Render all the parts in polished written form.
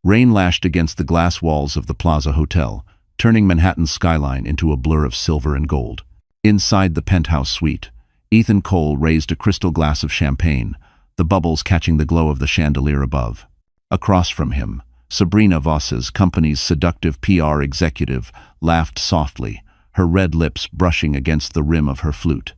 Rain lashed against the glass walls of the Plaza Hotel, turning Manhattan's skyline into a blur of silver and gold. Inside the penthouse suite, Ethan Cole raised a crystal glass of champagne, the bubbles catching the glow of the chandelier above. Across from him, Sabrina Voss's company's seductive PR executive laughed softly, her red lips brushing against the rim of her flute.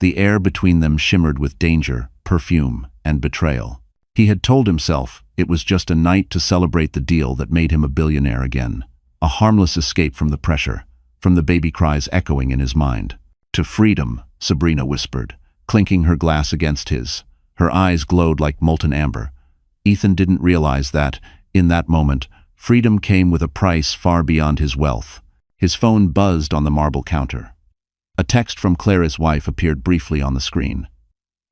The air between them shimmered with danger, perfume, and betrayal. He had told himself it was just a night to celebrate the deal that made him a billionaire again. A harmless escape from the pressure, from the baby cries echoing in his mind. "To freedom," Sabrina whispered, clinking her glass against his. Her eyes glowed like molten amber. Ethan didn't realize that, in that moment, freedom came with a price far beyond his wealth. His phone buzzed on the marble counter. A text from Clara's wife appeared briefly on the screen.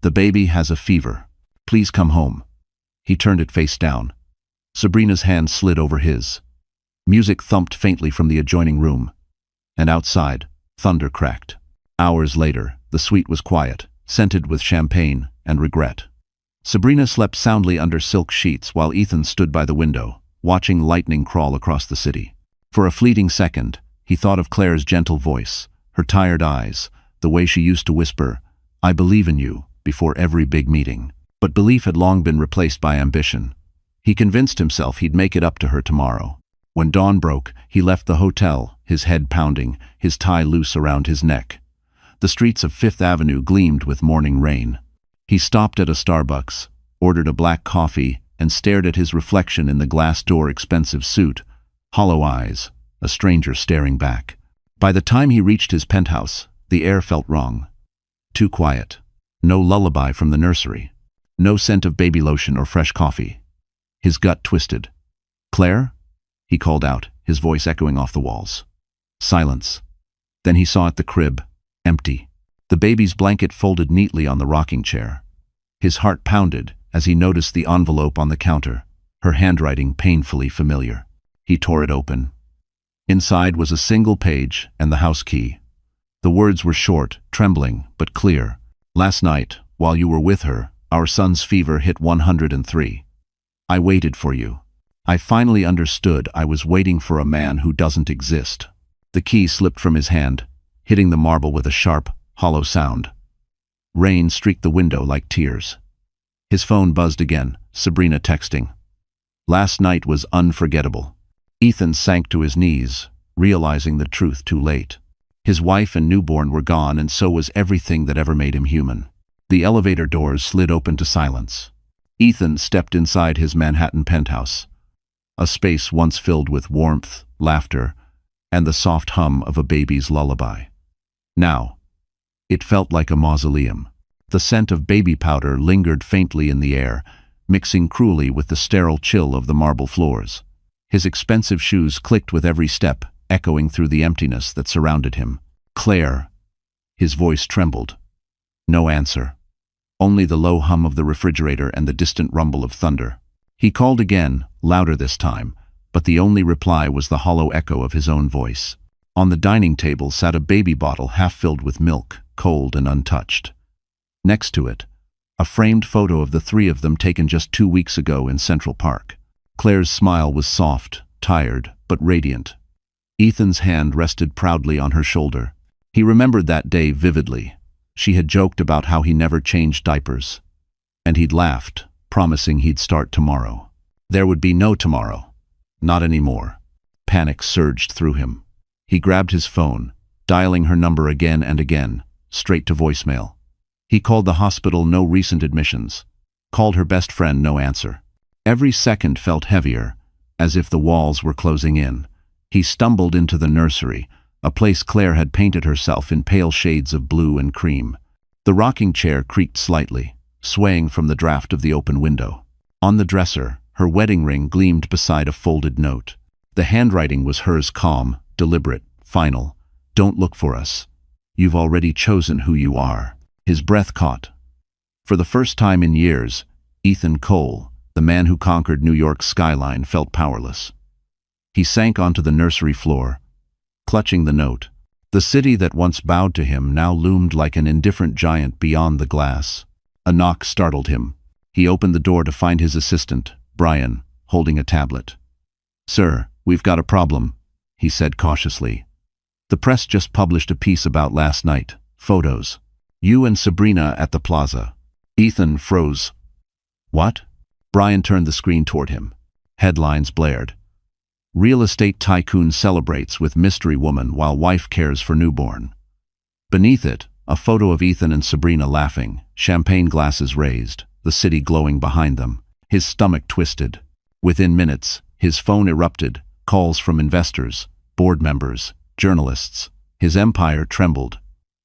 "The baby has a fever. Please come home." He turned it face down. Sabrina's hand slid over his. Music thumped faintly from the adjoining room. And outside, thunder cracked. Hours later, the suite was quiet, scented with champagne and regret. Sabrina slept soundly under silk sheets while Ethan stood by the window, watching lightning crawl across the city. For a fleeting second, he thought of Clara's gentle voice, her tired eyes, the way she used to whisper, "I believe in you," before every big meeting. But belief had long been replaced by ambition. He convinced himself he'd make it up to her tomorrow. When dawn broke, he left the hotel, his head pounding, his tie loose around his neck. The streets of Fifth Avenue gleamed with morning rain. He stopped at a Starbucks, ordered a black coffee, and stared at his reflection in the glass-door expensive suit, hollow eyes, a stranger staring back. By the time he reached his penthouse, the air felt wrong. Too quiet. No lullaby from the nursery. No scent of baby lotion or fresh coffee. His gut twisted. "Claire?" he called out, his voice echoing off the walls. Silence. Then he saw at the crib, empty. The baby's blanket folded neatly on the rocking chair. His heart pounded as he noticed the envelope on the counter, her handwriting painfully familiar. He tore it open. Inside was a single page and the house key. The words were short, trembling, but clear. "Last night, while you were with her, our son's fever hit 103. I waited for you. I finally understood I was waiting for a man who doesn't exist." The key slipped from his hand, hitting the marble with a sharp, hollow sound. Rain streaked the window like tears. His phone buzzed again, Sabrina texting. Last night was unforgettable. Ethan sank to his knees, realizing the truth too late. His wife and newborn were gone, and so was everything that ever made him human. The elevator doors slid open to silence. Ethan stepped inside his Manhattan penthouse, a space once filled with warmth, laughter, and the soft hum of a baby's lullaby. Now, it felt like a mausoleum. The scent of baby powder lingered faintly in the air, mixing cruelly with the sterile chill of the marble floors. His expensive shoes clicked with every step, echoing through the emptiness that surrounded him. "Claire." His voice trembled. No answer. Only the low hum of the refrigerator and the distant rumble of thunder. He called again, louder this time, but the only reply was the hollow echo of his own voice. On the dining table sat a baby bottle half filled with milk, cold and untouched. Next to it, a framed photo of the three of them taken just 2 weeks ago in Central Park. Claire's smile was soft, tired, but radiant. Ethan's hand rested proudly on her shoulder. He remembered that day vividly. She had joked about how he never changed diapers. And he'd laughed, promising he'd start tomorrow. There would be no tomorrow. Not anymore. Panic surged through him. He grabbed his phone, dialing her number again and again, straight to voicemail. He called the hospital, no recent admissions. Called her best friend, no answer. Every second felt heavier, as if the walls were closing in. He stumbled into the nursery, a place Claire had painted herself in pale shades of blue and cream. The rocking chair creaked slightly, swaying from the draft of the open window. On the dresser, her wedding ring gleamed beside a folded note. The handwriting was hers, calm, deliberate, final. "Don't look for us. You've already chosen who you are." His breath caught. For the first time in years, Ethan Cole, the man who conquered New York's skyline, felt powerless. He sank onto the nursery floor, clutching the note. The city that once bowed to him now loomed like an indifferent giant beyond the glass. A knock startled him. He opened the door to find his assistant, Brian, holding a tablet. "Sir, we've got a problem," he said cautiously. "The press just published a piece about last night. Photos. You and Sabrina at the plaza." Ethan froze. "What?" Brian turned the screen toward him. Headlines blared. "Real estate tycoon celebrates with mystery woman while wife cares for newborn." Beneath it, a photo of Ethan and Sabrina laughing, champagne glasses raised, the city glowing behind them. His stomach twisted. Within minutes, his phone erupted, calls from investors, board members, journalists. His empire trembled.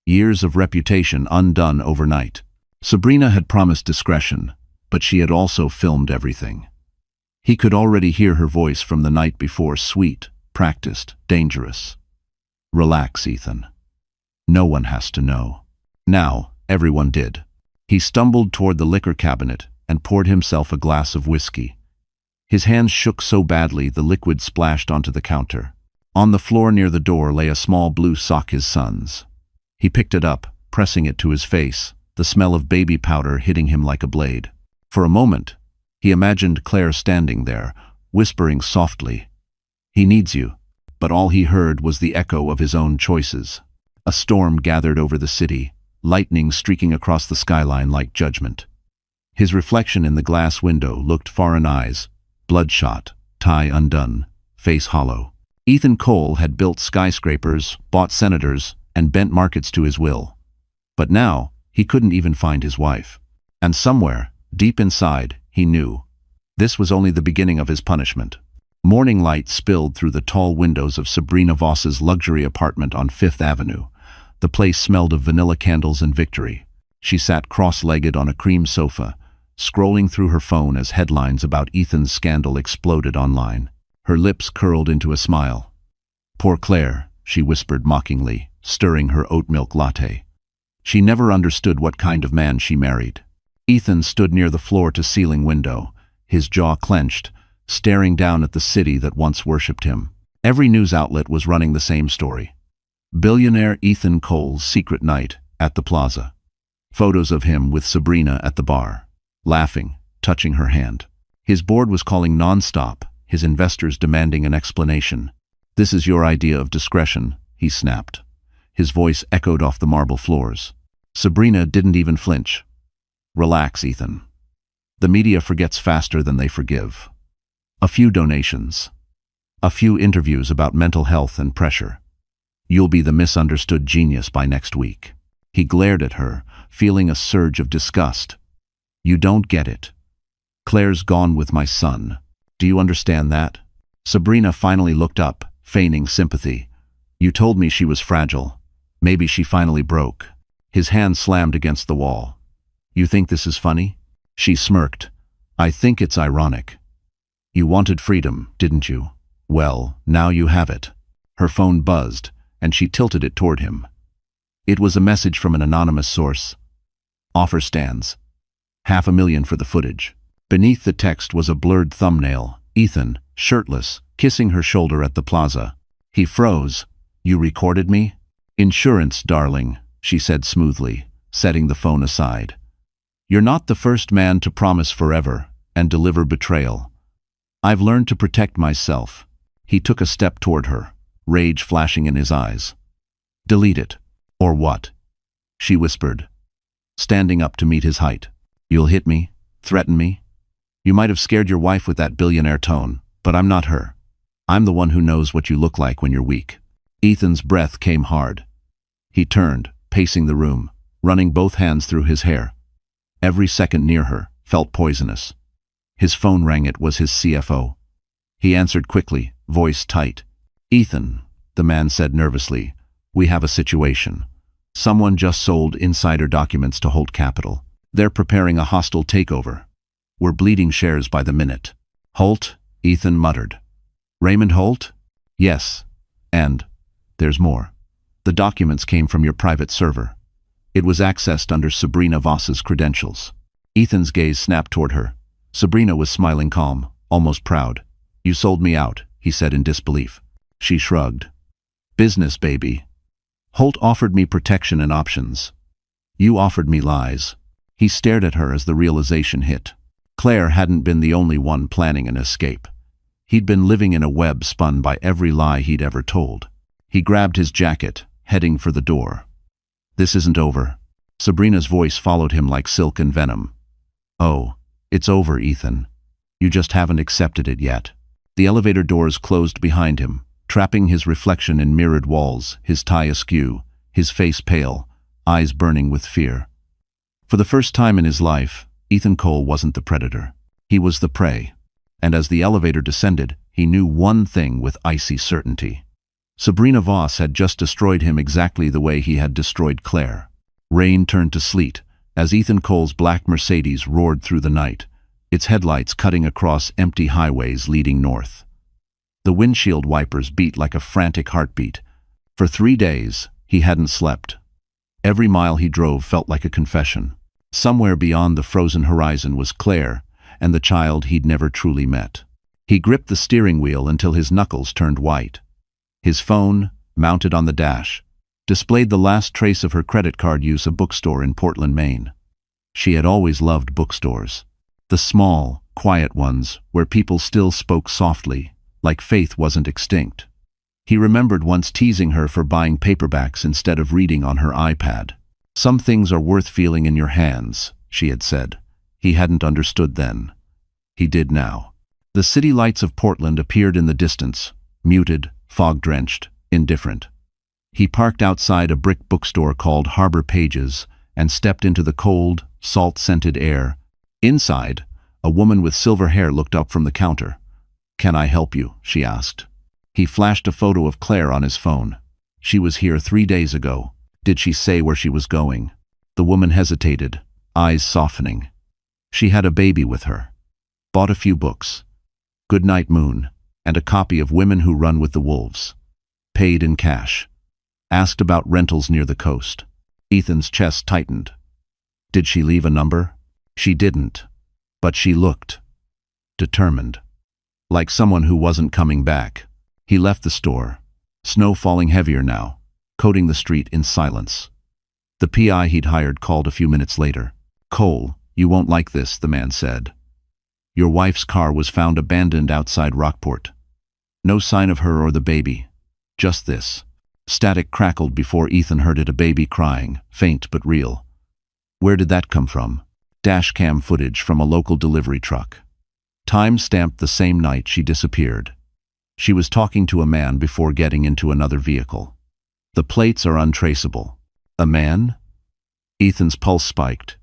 Years of reputation undone overnight. Sabrina had promised discretion, but she had also filmed everything. He could already hear her voice from the night before, sweet, practiced, dangerous. "Relax, Ethan. No one has to know." Now, everyone did. He stumbled toward the liquor cabinet and poured himself a glass of whiskey. His hands shook so badly the liquid splashed onto the counter. On the floor near the door lay a small blue sock, his son's. He picked it up, pressing it to his face, the smell of baby powder hitting him like a blade. For a moment, he imagined Claire standing there, whispering softly, "He needs you." But all he heard was the echo of his own choices. A storm gathered over the city, lightning streaking across the skyline like judgment. His reflection in the glass window looked foreign eyes, bloodshot, tie undone, face hollow. Ethan Cole had built skyscrapers, bought senators, and bent markets to his will. But now, he couldn't even find his wife. And somewhere, deep inside, he knew. This was only the beginning of his punishment. Morning light spilled through the tall windows of Sabrina Voss's luxury apartment on Fifth Avenue. The place smelled of vanilla candles and victory. She sat cross-legged on a cream sofa, scrolling through her phone as headlines about Ethan's scandal exploded online. Her lips curled into a smile. "Poor Claire," she whispered mockingly, stirring her oat milk latte. She never understood what kind of man she married. Ethan stood near the floor-to-ceiling window, his jaw clenched, staring down at the city that once worshipped him. Every news outlet was running the same story. Billionaire Ethan Cole's secret night at the plaza. Photos of him with Sabrina at the bar, laughing, touching her hand. His board was calling non-stop, his investors demanding an explanation. "This is your idea of discretion," he snapped. His voice echoed off the marble floors. Sabrina didn't even flinch. "Relax, Ethan. The media forgets faster than they forgive. A few donations. A few interviews about mental health and pressure. You'll be the misunderstood genius by next week." He glared at her, feeling a surge of disgust. "You don't get it. Claire's gone with my son. Do you understand that?" Sabrina finally looked up, feigning sympathy. "You told me she was fragile. Maybe she finally broke." His hand slammed against the wall. "You think this is funny?" She smirked. "I think it's ironic. You wanted freedom, didn't you? Well, now you have it." Her phone buzzed, and she tilted it toward him. It was a message from an anonymous source. "Offer stands. $500,000 for the footage." Beneath the text was a blurred thumbnail, Ethan, shirtless, kissing her shoulder at the plaza. He froze. "You recorded me?" "Insurance, darling," she said smoothly, setting the phone aside. "You're not the first man to promise forever and deliver betrayal. I've learned to protect myself." He took a step toward her, rage flashing in his eyes. "Delete it." "Or what?" she whispered, standing up to meet his height. "You'll hit me? Threaten me? You might have scared your wife with that billionaire tone, but I'm not her. I'm the one who knows what you look like when you're weak." Ethan's breath came hard. He turned, pacing the room, running both hands through his hair. Every second near her felt poisonous. His phone rang. It was his CFO. He answered quickly, voice tight. "Ethan," the man said nervously, "we have a situation. Someone just sold insider documents to Holt Capital. They're preparing a hostile takeover. We're bleeding shares by the minute." "Holt?" Ethan muttered. "Raymond Holt?" "Yes. And there's more. The documents came from your private server. It was accessed under Sabrina Voss's credentials." Ethan's gaze snapped toward her. Sabrina was smiling calm, almost proud. "You sold me out," he said in disbelief. She shrugged. "Business, baby. Holt offered me protection and options. You offered me lies." He stared at her as the realization hit. Claire hadn't been the only one planning an escape. He'd been living in a web spun by every lie he'd ever told. He grabbed his jacket, heading for the door. "This isn't over." Sabrina's voice followed him like silk and venom. "Oh, it's over, Ethan. You just haven't accepted it yet." The elevator doors closed behind him, trapping his reflection in mirrored walls, his tie askew, his face pale, eyes burning with fear. For the first time in his life, Ethan Cole wasn't the predator. He was the prey. And as the elevator descended, he knew one thing with icy certainty. Sabrina Voss had just destroyed him exactly the way he had destroyed Claire. Rain turned to sleet as Ethan Cole's black Mercedes roared through the night, its headlights cutting across empty highways leading north. The windshield wipers beat like a frantic heartbeat. For 3 days, he hadn't slept. Every mile he drove felt like a confession. Somewhere beyond the frozen horizon was Claire, and the child he'd never truly met. He gripped the steering wheel until his knuckles turned white. His phone, mounted on the dash, displayed the last trace of her credit card use, a bookstore in Portland, Maine. She had always loved bookstores. The small, quiet ones where people still spoke softly, like faith wasn't extinct. He remembered once teasing her for buying paperbacks instead of reading on her iPad. "Some things are worth feeling in your hands," she had said. He hadn't understood then. He did now. The city lights of Portland appeared in the distance, muted, fog-drenched, indifferent. He parked outside a brick bookstore called Harbor Pages and stepped into the cold, salt-scented air. Inside, a woman with silver hair looked up from the counter. "Can I help you?" she asked. He flashed a photo of Claire on his phone. "She was here 3 days ago. Did she say where she was going?" The woman hesitated, eyes softening. "She had a baby with her. Bought a few books. Goodnight Moon, and a copy of Women Who Run with the Wolves. Paid in cash. Asked about rentals near the coast." Ethan's chest tightened. Did she leave a number? She didn't. But she looked determined. Like someone who wasn't coming back. He left the store, snow falling heavier now, coating the street in silence. The PI he'd hired called a few minutes later. "Cole, you won't like this," the man said. "Your wife's car was found abandoned outside Rockport. No sign of her or the baby. Just this." Static crackled before Ethan heard it, a baby crying, faint but real. Where did that come from? Dashcam footage from a local delivery truck. Time stamped the same night she disappeared. She was talking to a man before getting into another vehicle. The plates are untraceable. A man? Ethan's pulse spiked.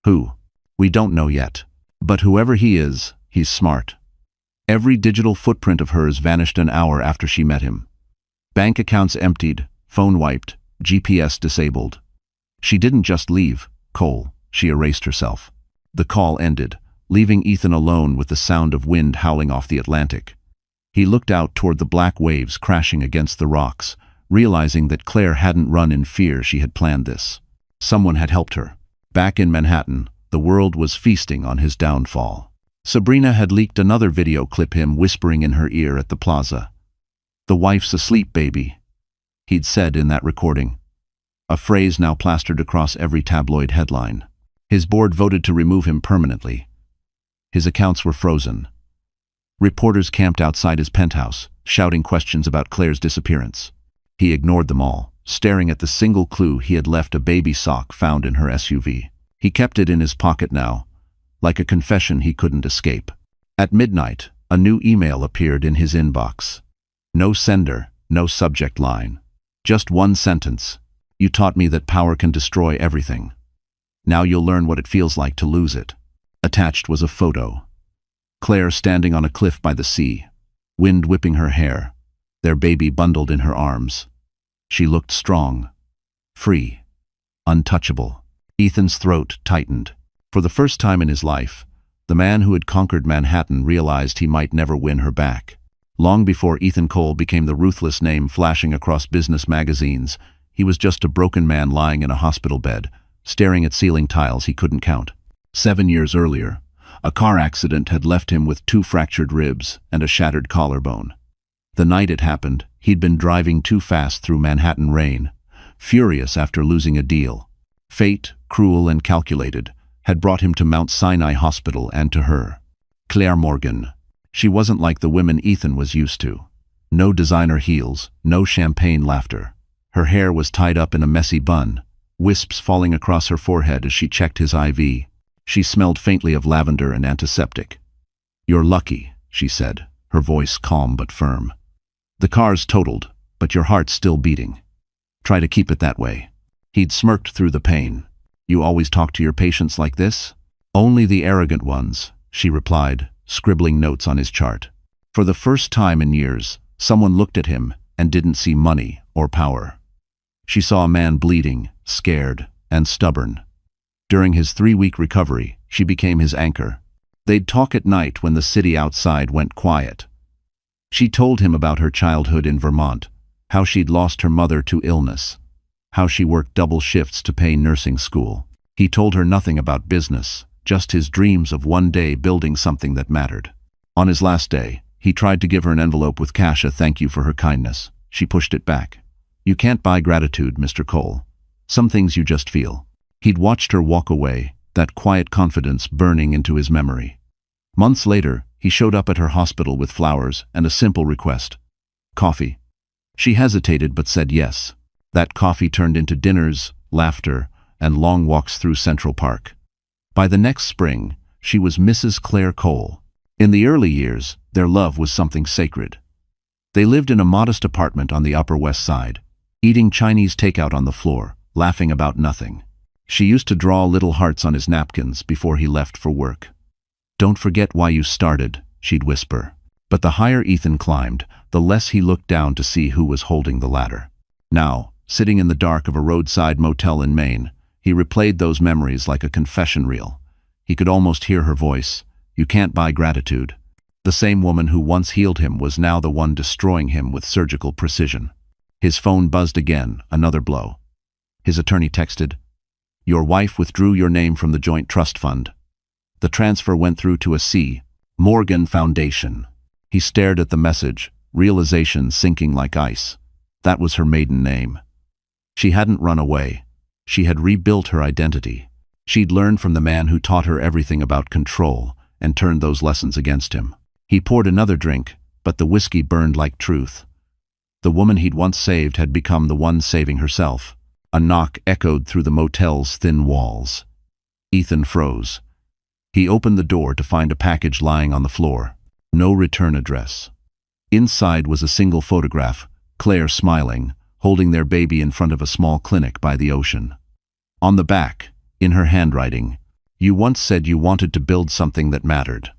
Who? We don't know yet. But whoever he is, he's smart. Every digital footprint of hers vanished an hour after she met him. Bank accounts emptied, phone wiped, GPS disabled. She didn't just leave, Cole. She erased herself. The call ended, leaving Ethan alone with the sound of wind howling off the Atlantic. He looked out toward the black waves crashing against the rocks, realizing that Claire hadn't run in fear. She had planned this. Someone had helped her. Back in Manhattan, the world was feasting on his downfall. Sabrina had leaked another video clip, him whispering in her ear at the plaza. "The wife's asleep, baby," he'd said in that recording. A phrase now plastered across every tabloid headline. His board voted to remove him permanently. His accounts were frozen. Reporters camped outside his penthouse, shouting questions about Claire's disappearance. He ignored them all, staring at the single clue he had left, a baby sock found in her SUV. He kept it in his pocket now, like a confession he couldn't escape. At midnight, a new email appeared in his inbox. No sender, no subject line. Just one sentence. "You taught me that power can destroy everything. Now you'll learn what it feels like to lose it." Attached was a photo. Claire standing on a cliff by the sea, wind whipping her hair, their baby bundled in her arms. She looked strong, free, untouchable. Ethan's throat tightened. For the first time in his life, the man who had conquered Manhattan realized he might never win her back. Long before Ethan Cole became the ruthless name flashing across business magazines, he was just a broken man lying in a hospital bed, staring at ceiling tiles he couldn't count. 7 years earlier, a car accident had left him with 2 fractured ribs and a shattered collarbone. The night it happened, he'd been driving too fast through Manhattan rain, furious after losing a deal. Fate, cruel and calculated, had brought him to Mount Sinai Hospital and to her. Claire Morgan. She wasn't like the women Ethan was used to. No designer heels, no champagne laughter. Her hair was tied up in a messy bun, wisps falling across her forehead as she checked his IV. She smelled faintly of lavender and antiseptic. "You're lucky," she said, her voice calm but firm. "The car's totaled, but your heart's still beating. Try to keep it that way." He'd smirked through the pain. "You always talk to your patients like this?" "Only the arrogant ones," she replied, scribbling notes on his chart. For the first time in years, someone looked at him and didn't see money or power. She saw a man bleeding, scared, and stubborn. During his 3-week recovery, she became his anchor. They'd talk at night when the city outside went quiet. She told him about her childhood in Vermont, how she'd lost her mother to illness, how she worked double shifts to pay nursing school. He told her nothing about business, just his dreams of one day building something that mattered. On his last day, he tried to give her an envelope with cash, a thank you for her kindness. She pushed it back. "You can't buy gratitude, Mr. Cole. Some things you just feel." He'd watched her walk away, that quiet confidence burning into his memory. Months later, he showed up at her hospital with flowers and a simple request: coffee. She hesitated but said yes. That coffee turned into dinners, laughter, and long walks through Central Park. By the next spring, she was Mrs. Claire Cole. In the early years, their love was something sacred. They lived in a modest apartment on the Upper West Side, eating Chinese takeout on the floor, laughing about nothing. She used to draw little hearts on his napkins before he left for work. "Don't forget why you started," she'd whisper. But the higher Ethan climbed, the less he looked down to see who was holding the ladder. Now, sitting in the dark of a roadside motel in Maine, he replayed those memories like a confession reel. He could almost hear her voice. "You can't buy gratitude." The same woman who once healed him was now the one destroying him with surgical precision. His phone buzzed again, another blow. His attorney texted, "Your wife withdrew your name from the joint trust fund." The transfer went through to a C. Morgan Foundation. He stared at the message, realization sinking like ice. That was her maiden name. She hadn't run away. She had rebuilt her identity. She'd learned from the man who taught her everything about control and turned those lessons against him. He poured another drink, but the whiskey burned like truth. The woman he'd once saved had become the one saving herself. A knock echoed through the motel's thin walls. Ethan froze. He opened the door to find a package lying on the floor. No return address. Inside was a single photograph, Claire smiling, holding their baby in front of a small clinic by the ocean. On the back, in her handwriting, "You once said you wanted to build something that mattered."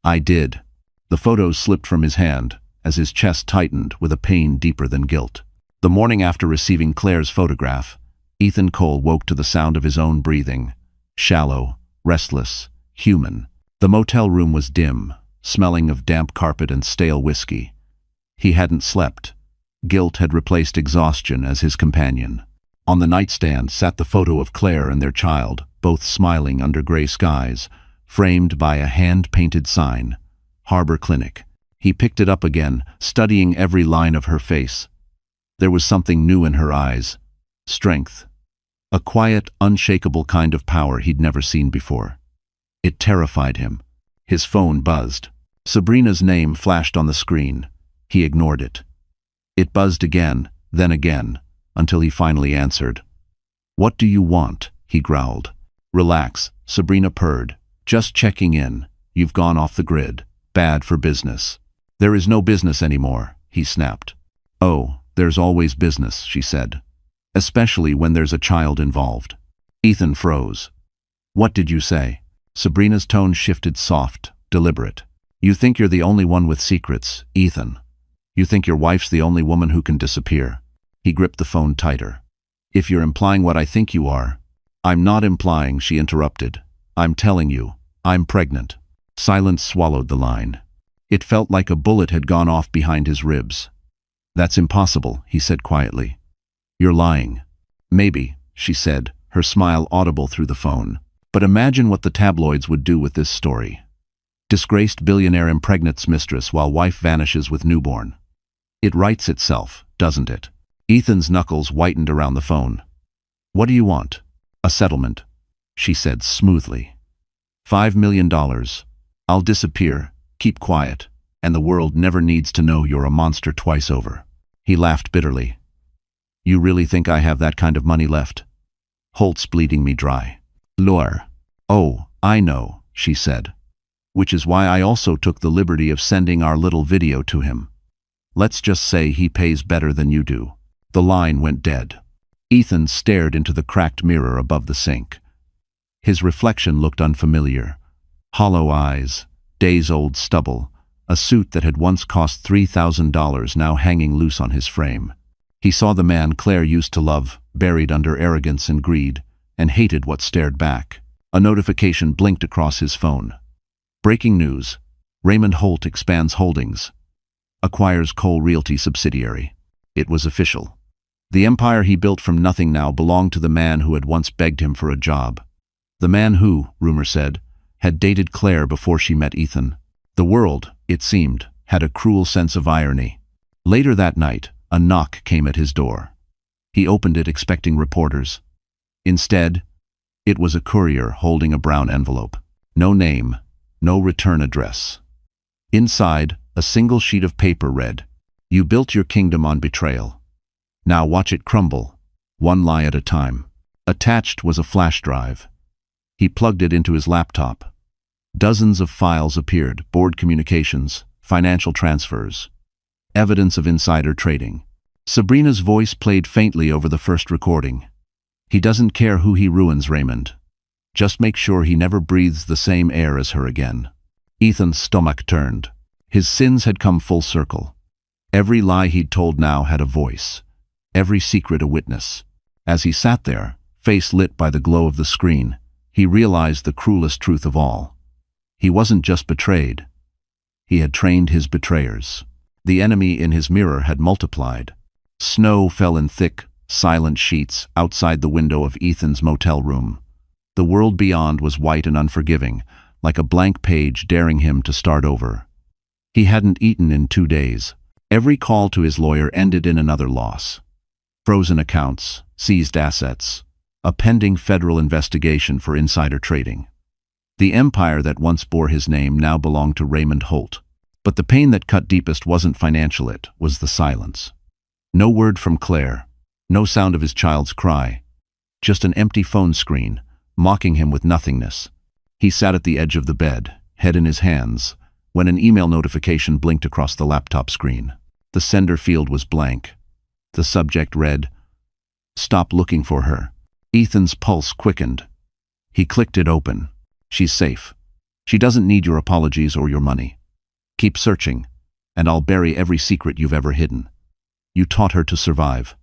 "I did." The photos slipped from his hand as his chest tightened with a pain deeper than guilt. The morning after receiving Claire's photograph, Ethan Cole woke to the sound of his own breathing. Shallow, restless, human. The motel room was dim, smelling of damp carpet and stale whiskey. He hadn't slept. Guilt had replaced exhaustion as his companion. On the nightstand sat the photo of Claire and their child, both smiling under gray skies, framed by a hand-painted sign, Harbor Clinic. He picked it up again, studying every line of her face. There was something new in her eyes. Strength. A quiet, unshakable kind of power he'd never seen before. It terrified him. His phone buzzed. Sabrina's name flashed on the screen. He ignored it. It buzzed again, then again, until he finally answered. "What do you want?" he growled. "Relax," Sabrina purred. "Just checking in. You've gone off the grid. Bad for business." "There is no business anymore," he snapped. "Oh, there's always business," she said. "Especially when there's a child involved." Ethan froze. "What did you say?" Sabrina's tone shifted, soft, deliberate. "You think you're the only one with secrets, Ethan. You think your wife's the only woman who can disappear." He gripped the phone tighter. "If you're implying what I think you are—" "I'm not implying," she interrupted. "I'm telling you, I'm pregnant." Silence swallowed the line. It felt like a bullet had gone off behind his ribs. "That's impossible," he said quietly. "You're lying." "Maybe," she said, her smile audible through the phone. "But imagine what the tabloids would do with this story. Disgraced billionaire impregnates mistress while wife vanishes with newborn. It writes itself, doesn't it?" Ethan's knuckles whitened around the phone. "What do you want?" "A settlement," she said smoothly. $5 million. I'll disappear. Keep quiet. and the world never needs to know you're a monster twice over. He laughed bitterly. You really think I have that kind of money left? Holt's bleeding me dry. Lure. Oh, I know, she said. Which is why I also took the liberty of sending our little video to him. Let's just say he pays better than you do. The line went dead. Ethan stared into the cracked mirror above the sink. His reflection looked unfamiliar. Hollow eyes, days-old stubble, a suit that had once cost $3,000 now hanging loose on his frame. He saw the man Claire used to love, buried under arrogance and greed, and hated what stared back. A notification blinked across his phone. Breaking news. Raymond Holt expands holdings. Acquires Cole Realty subsidiary. It was official. The empire he built from nothing now belonged to the man who had once begged him for a job. The man who, rumor said, had dated Claire before she met Ethan. The world, it seemed, had a cruel sense of irony. Later that night, a knock came at his door. He opened it expecting reporters. Instead, it was a courier holding a brown envelope. No name, no return address. Inside, a single sheet of paper read, "You built your kingdom on betrayal. Now watch it crumble, one lie at a time." Attached was a flash drive. He plugged it into his laptop. Dozens of files appeared, board communications, financial transfers, evidence of insider trading. Sabrina's voice played faintly over the first recording. He doesn't care who he ruins, Raymond. Just make sure he never breathes the same air as her again. Ethan's stomach turned. His sins had come full circle. Every lie he'd told now had a voice. Every secret a witness. As he sat there, face lit by the glow of the screen, he realized the cruelest truth of all. He wasn't just betrayed. He had trained his betrayers. The enemy in his mirror had multiplied. Snow fell in thick, silent sheets outside the window of Ethan's motel room. The world beyond was white and unforgiving, like a blank page daring him to start over. He hadn't eaten in 2 days. Every call to his lawyer ended in another loss. Frozen accounts, seized assets, a pending federal investigation for insider trading. The empire that once bore his name now belonged to Raymond Holt. But the pain that cut deepest wasn't financial, it was the silence. No word from Claire, no sound of his child's cry, just an empty phone screen, mocking him with nothingness. He sat at the edge of the bed, head in his hands, when an email notification blinked across the laptop screen. The sender field was blank. The subject read, "Stop looking for her." Ethan's pulse quickened. He clicked it open. "She's safe. She doesn't need your apologies or your money. Keep searching, and I'll bury every secret you've ever hidden. You taught her to survive.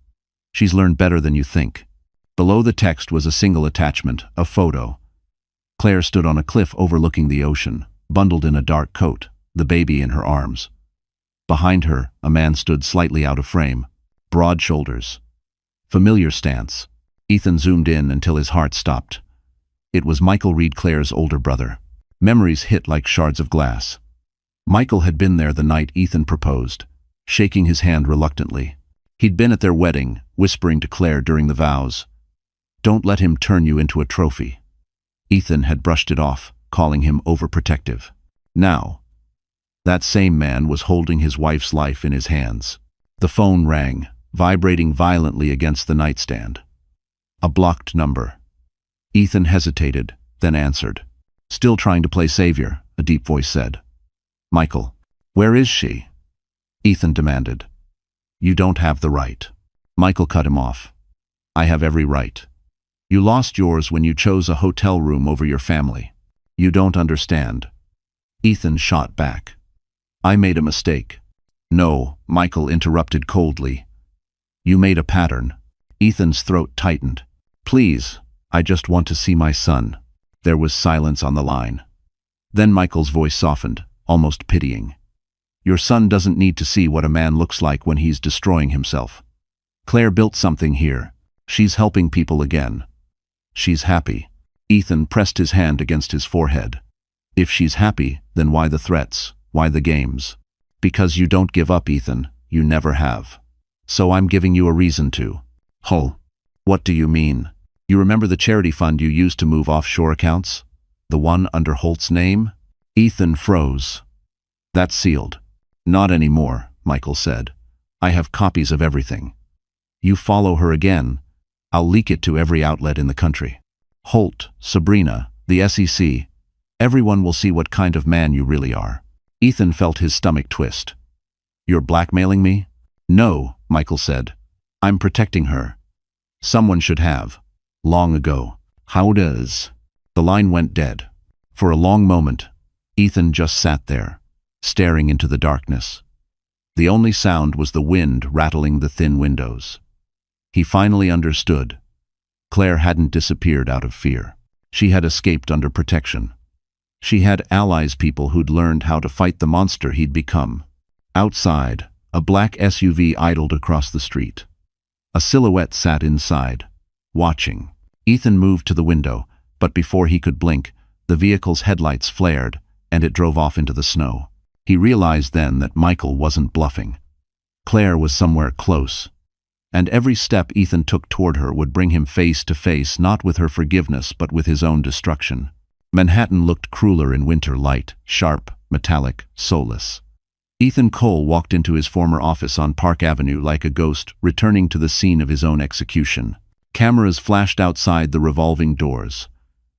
She's learned better than you think." Below the text was a single attachment, a photo. Claire stood on a cliff overlooking the ocean, bundled in a dark coat, the baby in her arms. Behind her, a man stood slightly out of frame, broad shoulders. Familiar stance. Ethan zoomed in until his heart stopped. It was Michael Reed, Claire's older brother. Memories hit like shards of glass. Michael had been there the night Ethan proposed, shaking his hand reluctantly. He'd been at their wedding, whispering to Claire during the vows, "Don't let him turn you into a trophy." Ethan had brushed it off, calling him overprotective. Now, that same man was holding his wife's life in his hands. The phone rang, vibrating violently against the nightstand. A blocked number. Ethan hesitated, then answered. "Still trying to play savior," a deep voice said. "Michael, where is she?" Ethan demanded. "You don't have the right." Michael cut him off. "I have every right. You lost yours when you chose a hotel room over your family. You don't understand." Ethan shot back. "I made a mistake." "No," Michael interrupted coldly. "You made a pattern." Ethan's throat tightened. "Please, I just want to see my son." There was silence on the line. Then Michael's voice softened, almost pitying. "Your son doesn't need to see what a man looks like when he's destroying himself. Claire built something here. She's helping people again. She's happy." Ethan pressed his hand against his forehead. "If she's happy, then why the threats? Why the games?" "Because you don't give up, Ethan. You never have. So I'm giving you a reason to." "Oh, what do you mean?" "You remember the charity fund you used to move offshore accounts? The one under Holt's name?" Ethan froze. "That's sealed. Not anymore, Michael said. I have copies of everything. You follow her again, I'll leak it to every outlet in the country. Holt, Sabrina, the SEC, everyone will see what kind of man you really are. Ethan felt his stomach twist. You're blackmailing me? No, Michael said. I'm protecting her. Someone should have. Long ago. How does? The line went dead. For a long moment, Ethan just sat there, staring into the darkness. The only sound was the wind rattling the thin windows. He finally understood. Claire hadn't disappeared out of fear. She had escaped under protection. She had allies, people who'd learned how to fight the monster he'd become. Outside, a black SUV idled across the street. A silhouette sat inside, watching. Ethan moved to the window, but before he could blink, the vehicle's headlights flared, and it drove off into the snow. He realized then that Michael wasn't bluffing. Claire was somewhere close, and every step Ethan took toward her would bring him face to face not with her forgiveness but with his own destruction. Manhattan looked crueler in winter light, sharp, metallic, soulless. Ethan Cole walked into his former office on Park Avenue like a ghost, returning to the scene of his own execution. Cameras flashed outside the revolving doors.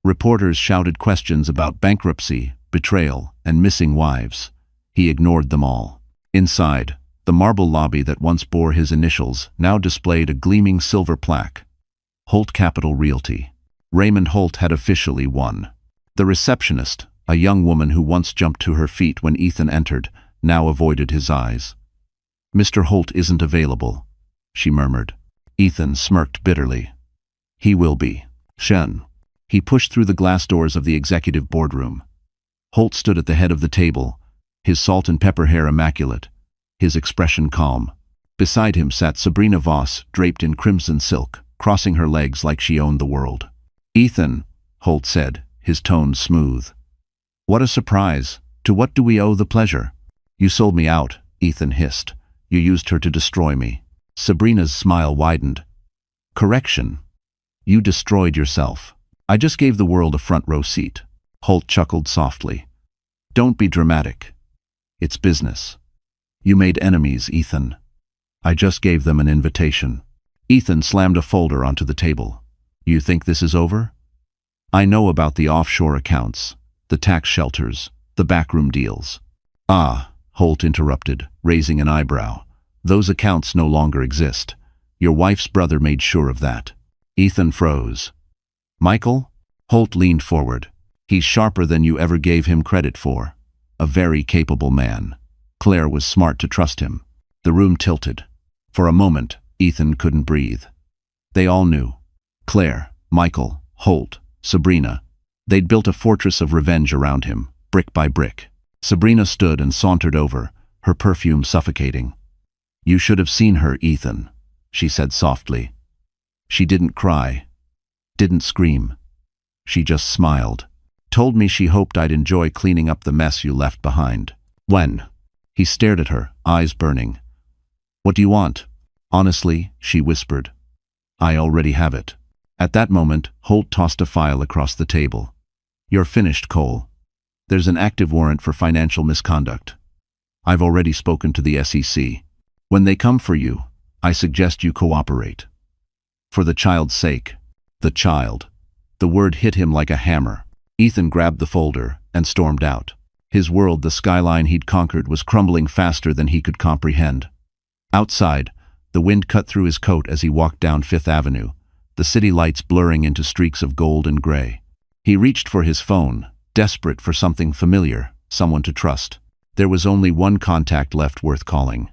Reporters shouted questions about bankruptcy, betrayal, and missing wives. He ignored them all. Inside, the marble lobby that once bore his initials now displayed a gleaming silver plaque. Holt Capital Realty. Raymond Holt had officially won. The receptionist, a young woman who once jumped to her feet when Ethan entered, now avoided his eyes. Mr. Holt isn't available, she murmured. Ethan smirked bitterly. He will be. Shen. He pushed through the glass doors of the executive boardroom. Holt stood at the head of the table, his salt and pepper hair immaculate, his expression calm. Beside him sat Sabrina Voss, draped in crimson silk, crossing her legs like she owned the world. Ethan, Holt said, his tone smooth. What a surprise. To what do we owe the pleasure? You sold me out, Ethan hissed. You used her to destroy me. Sabrina's smile widened. Correction. You destroyed yourself. I just gave the world a front row seat. Holt chuckled softly. Don't be dramatic. It's business. You made enemies, Ethan. I just gave them an invitation. Ethan slammed a folder onto the table. You think this is over? I know about the offshore accounts, the tax shelters, the backroom deals. Ah, Holt interrupted, raising an eyebrow. Those accounts no longer exist. Your wife's brother made sure of that. Ethan froze. Michael? Holt leaned forward. He's sharper than you ever gave him credit for. A very capable man. Claire was smart to trust him. The room tilted. For a moment, Ethan couldn't breathe. They all knew. Claire, Michael, Holt, Sabrina. They'd built a fortress of revenge around him, brick by brick. Sabrina stood and sauntered over, her perfume suffocating. You should have seen her, Ethan, she said softly. She didn't cry, didn't scream. She just smiled. Told me she hoped I'd enjoy cleaning up the mess you left behind. When? He stared at her, eyes burning. What do you want? Honestly, she whispered. I already have it. At that moment, Holt tossed a file across the table. You're finished, Cole. There's an active warrant for financial misconduct. I've already spoken to the SEC. When they come for you, I suggest you cooperate. For the child's sake. The child. The word hit him like a hammer. Ethan grabbed the folder and stormed out. His world, the skyline he'd conquered, was crumbling faster than he could comprehend. Outside, the wind cut through his coat as he walked down Fifth Avenue, the city lights blurring into streaks of gold and gray. He reached for his phone, desperate for something familiar, someone to trust. There was only one contact left worth calling.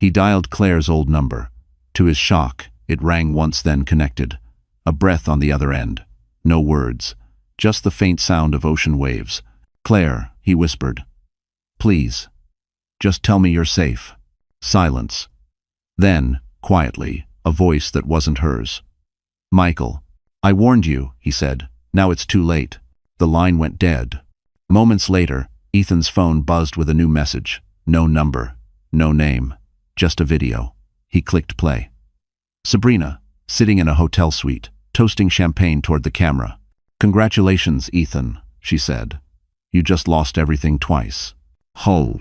He dialed Claire's old number. To his shock, it rang once, then connected. A breath on the other end. No words, just the faint sound of ocean waves. Claire, he whispered. Please. Just tell me you're safe. Silence. Then, quietly, a voice that wasn't hers. Michael. I warned you, he said. Now it's too late. The line went dead. Moments later, Ethan's phone buzzed with a new message. No number. No name. Just a video. He clicked play. Sabrina, sitting in a hotel suite, toasting champagne toward the camera. Congratulations, Ethan, she said. You just lost everything twice. Ho.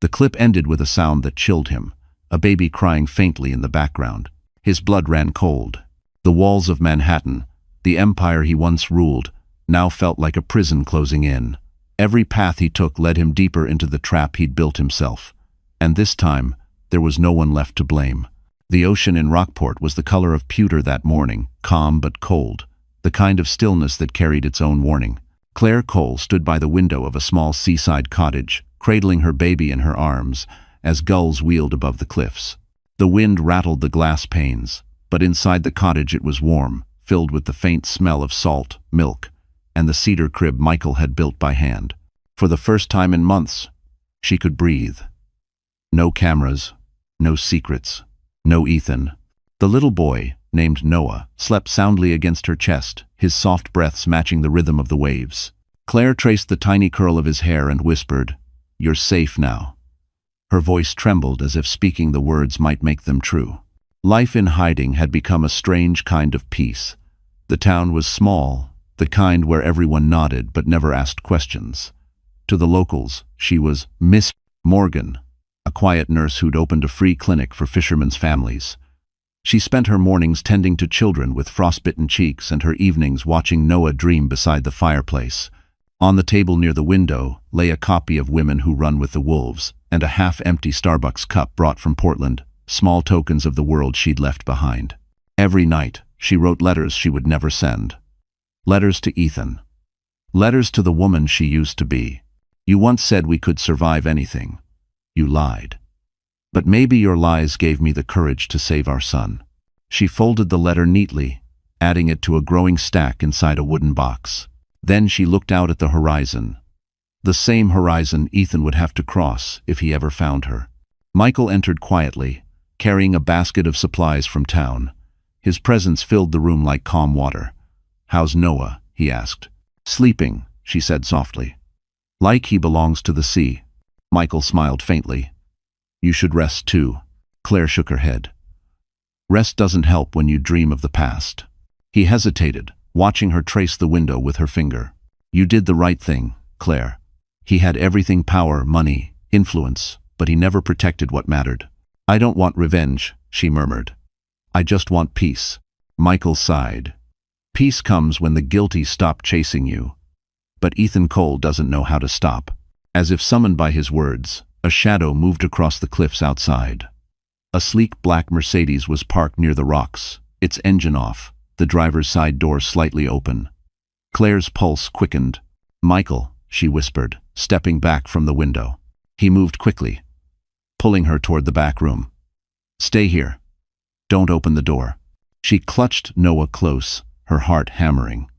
The clip ended with a sound that chilled him, a baby crying faintly in the background. His blood ran cold. The walls of Manhattan, the empire he once ruled, now felt like a prison closing in. Every path he took led him deeper into the trap he'd built himself. And this time, there was no one left to blame. The ocean in Rockport was the color of pewter that morning, calm but cold, the kind of stillness that carried its own warning. Claire Cole stood by the window of a small seaside cottage, cradling her baby in her arms, as gulls wheeled above the cliffs. The wind rattled the glass panes, but inside the cottage it was warm, filled with the faint smell of salt, milk, and the cedar crib Michael had built by hand. For the first time in months, she could breathe. No cameras, no secrets, no Ethan. The little boy, named Noah, slept soundly against her chest, his soft breaths matching the rhythm of the waves. Claire traced the tiny curl of his hair and whispered, "You're safe now." Her voice trembled as if speaking the words might make them true. Life in hiding had become a strange kind of peace. The town was small, the kind where everyone nodded but never asked questions. To the locals, she was Miss Morgan, a quiet nurse who'd opened a free clinic for fishermen's families. She spent her mornings tending to children with frostbitten cheeks and her evenings watching Noah dream beside the fireplace. On the table near the window lay a copy of Women Who Run with the Wolves and a half-empty Starbucks cup brought from Portland, small tokens of the world she'd left behind. Every night, she wrote letters she would never send. Letters to Ethan. Letters to the woman she used to be. "You once said we could survive anything. You lied. But maybe your lies gave me the courage to save our son." She folded the letter neatly, adding it to a growing stack inside a wooden box. Then she looked out at the horizon. The same horizon Ethan would have to cross if he ever found her. Michael entered quietly, carrying a basket of supplies from town. His presence filled the room like calm water. "How's Noah?" he asked. "Sleeping," she said softly. "Like he belongs to the sea." Michael smiled faintly. "You should rest too." Claire shook her head. "Rest doesn't help when you dream of the past." He hesitated, watching her trace the window with her finger. "You did the right thing, Claire." He had everything: power, money, influence, but he never protected what mattered. "I don't want revenge," she murmured. "I just want peace." Michael sighed. "Peace comes when the guilty stop chasing you." But Ethan Cole doesn't know how to stop. As if summoned by his words, a shadow moved across the cliffs outside. A sleek black Mercedes was parked near the rocks, its engine off, the driver's side door slightly open. Claire's pulse quickened. "Michael," she whispered, stepping back from the window. He moved quickly, pulling her toward the back room. "Stay here. Don't open the door." She clutched Noah close, her heart hammering.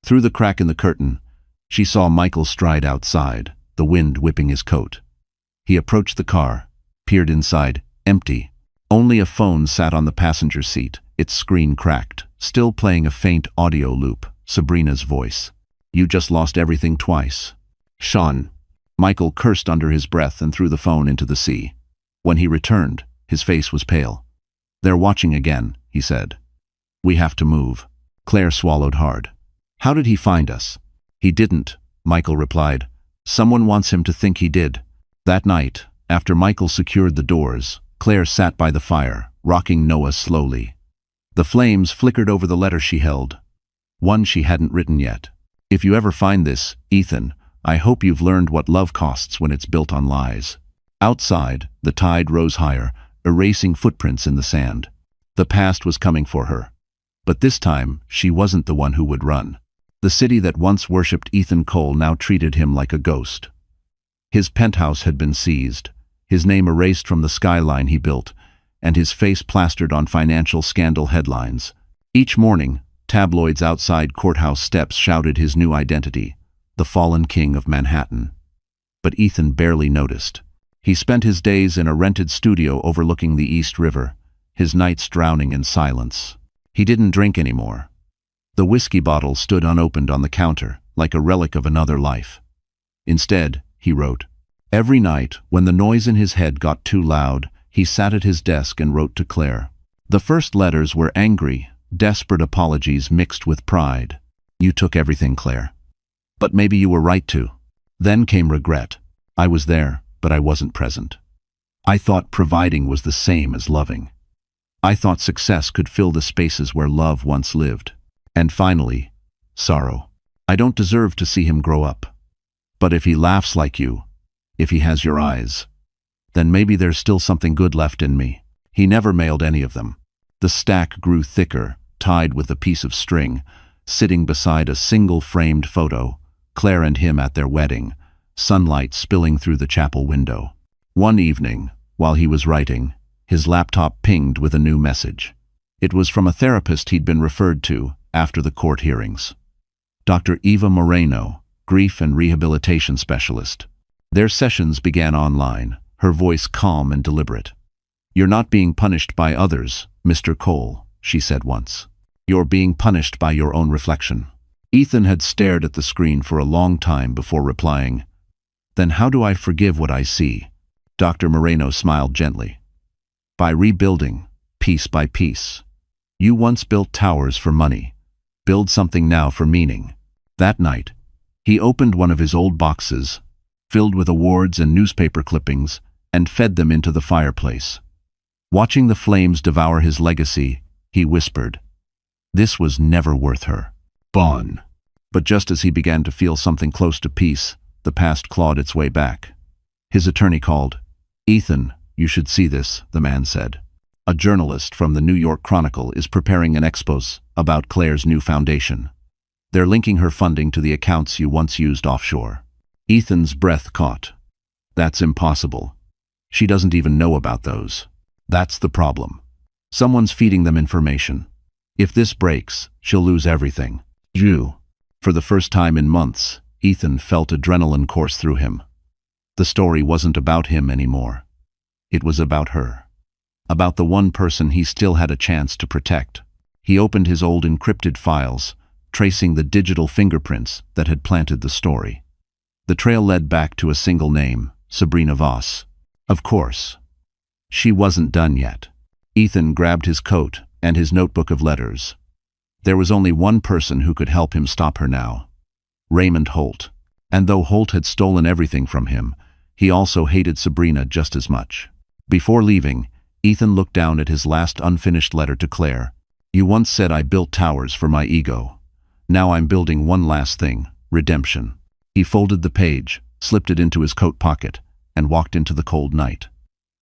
Through the crack in the curtain, she saw Michael stride outside, the wind whipping his coat. He approached the car, peered inside, empty. Only a phone sat on the passenger seat, its screen cracked, still playing a faint audio loop, Sabrina's voice. "You just lost everything twice." "Sean." Michael cursed under his breath and threw the phone into the sea. When he returned, his face was pale. "They're watching again," he said. "We have to move." Claire swallowed hard. "How did he find us?" "He didn't," Michael replied. "Someone wants him to think he did." That night, after Michael secured the doors, Claire sat by the fire, rocking Noah slowly. The flames flickered over the letter she held, one she hadn't written yet. "If you ever find this, Ethan, I hope you've learned what love costs when it's built on lies." Outside, the tide rose higher, erasing footprints in the sand. The past was coming for her. But this time, she wasn't the one who would run. The city that once worshipped Ethan Cole now treated him like a ghost. His penthouse had been seized, his name erased from the skyline he built, and his face plastered on financial scandal headlines. Each morning, tabloids outside courthouse steps shouted his new identity, the fallen king of Manhattan. But Ethan barely noticed. He spent his days in a rented studio overlooking the East River, his nights drowning in silence. He didn't drink anymore. The whiskey bottle stood unopened on the counter, like a relic of another life. Instead, he wrote. Every night, when the noise in his head got too loud, he sat at his desk and wrote to Claire. The first letters were angry, desperate apologies mixed with pride. "You took everything, Claire. But maybe you were right to." Then came regret. "I was there. but I wasn't present. I thought providing was the same as loving. I thought success could fill the spaces where love once lived. And finally, sorrow. I don't deserve to see him grow up. But if he laughs like you, if he has your eyes, then maybe there's still something good left in me. He never mailed any of them. The stack grew thicker, tied with a piece of string, sitting beside a single framed photo, Claire and him at their wedding, sunlight spilling through the chapel window. One evening, while he was writing, his laptop pinged with a new message. It was from a therapist he'd been referred to after the court hearings. Dr. Eva Moreno, grief and rehabilitation specialist. Their sessions began online, her voice calm and deliberate. "You're not being punished by others, Mr. Cole," she said once. "You're being punished by your own reflection." Ethan had stared at the screen for a long time before replying, "Then how do I forgive what I see?" Dr. Moreno smiled gently. "By rebuilding, piece by piece. You once built towers for money. Build something now for meaning." That night, he opened one of his old boxes, filled with awards and newspaper clippings, and fed them into the fireplace. Watching the flames devour his legacy, he whispered, "This was never worth her. Bon." But just as he began to feel something close to peace, the past clawed its way back. His attorney called. "Ethan, you should see this," the man said. "A journalist from the New York Chronicle is preparing an expose about Claire's new foundation. They're linking her funding to the accounts you once used offshore." Ethan's breath caught. "That's impossible. She doesn't even know about those. That's the problem. Someone's feeding them information. If this breaks, she'll lose everything." Jew. For the first time in months, Ethan felt adrenaline course through him. The story wasn't about him anymore. It was about her. About the one person he still had a chance to protect. He opened his old encrypted files, tracing the digital fingerprints that had planted the story. The trail led back to a single name, Sabrina Voss. Of course. She wasn't done yet. Ethan grabbed his coat and his notebook of letters. There was only one person who could help him stop her now. Raymond Holt. And though Holt had stolen everything from him, he also hated Sabrina just as much. Before leaving, Ethan looked down at his last unfinished letter to Claire. "You once said I built towers for my ego. Now I'm building one last thing, redemption." He folded the page, slipped it into his coat pocket, and walked into the cold night.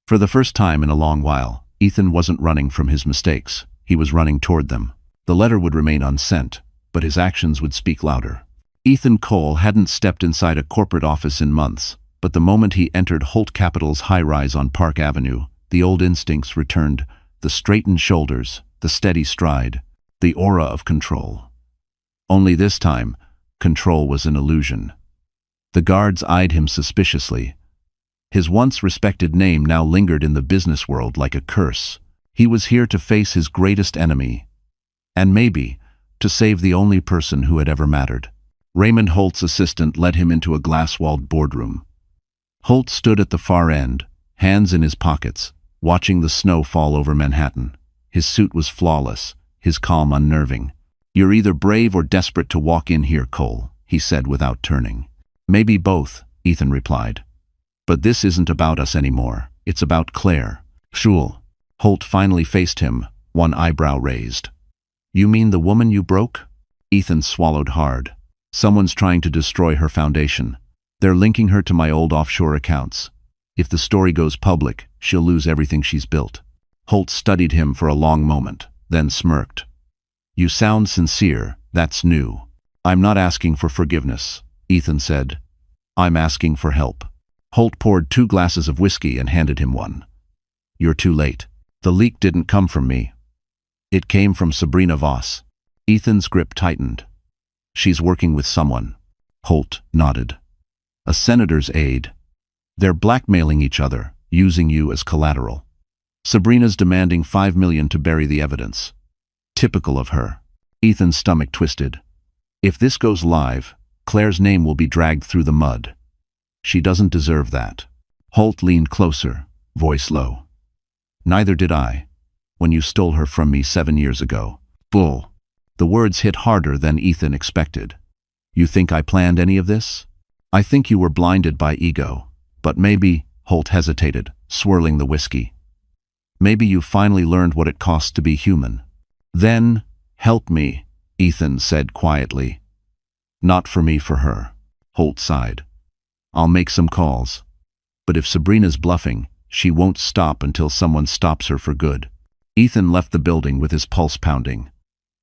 For the first time in a long while, Ethan wasn't running from his mistakes. He was running toward them. The letter would remain unsent, but his actions would speak louder. Ethan Cole hadn't stepped inside a corporate office in months, but the moment he entered Holt Capital's high-rise on Park Avenue, the old instincts returned, the straightened shoulders, the steady stride, the aura of control. Only this time, control was an illusion. The guards eyed him suspiciously. His once respected name now lingered in the business world like a curse. He was here to face his greatest enemy, and maybe to save the only person who had ever mattered. Raymond Holt's assistant led him into a glass-walled boardroom. Holt stood at the far end, hands in his pockets, watching the snow fall over Manhattan. His suit was flawless, his calm unnerving. "You're either brave or desperate to walk in here, Cole," he said without turning. "Maybe both," Ethan replied. "But this isn't about us anymore. It's about Claire." "Shul." Holt finally faced him, one eyebrow raised. "You mean the woman you broke?" Ethan swallowed hard. "Someone's trying to destroy her foundation. They're linking her to my old offshore accounts. If the story goes public, she'll lose everything she's built." Holt studied him for a long moment, then smirked. "You sound sincere. That's new." "I'm not asking for forgiveness," Ethan said. "I'm asking for help." Holt poured 2 glasses of whiskey and handed him one. "You're too late. The leak didn't come from me. It came from Sabrina Voss." Ethan's grip tightened. "She's working with someone." Holt nodded. "A senator's aide. They're blackmailing each other, using you as collateral. Sabrina's demanding $5 million to bury the evidence. Typical of her." Ethan's stomach twisted. "If this goes live, Claire's name will be dragged through the mud. She doesn't deserve that." Holt leaned closer, voice low. "Neither did I, when you stole her from me 7 years ago." "Bull." The words hit harder than Ethan expected. "You think I planned any of this? I think you were blinded by ego. But maybe, Holt hesitated, swirling the whiskey. Maybe you finally learned what it costs to be human. Then, help me, Ethan said quietly. Not for me, for her. Holt sighed. I'll make some calls. But if Sabrina's bluffing, she won't stop until someone stops her for good. Ethan left the building with his pulse pounding.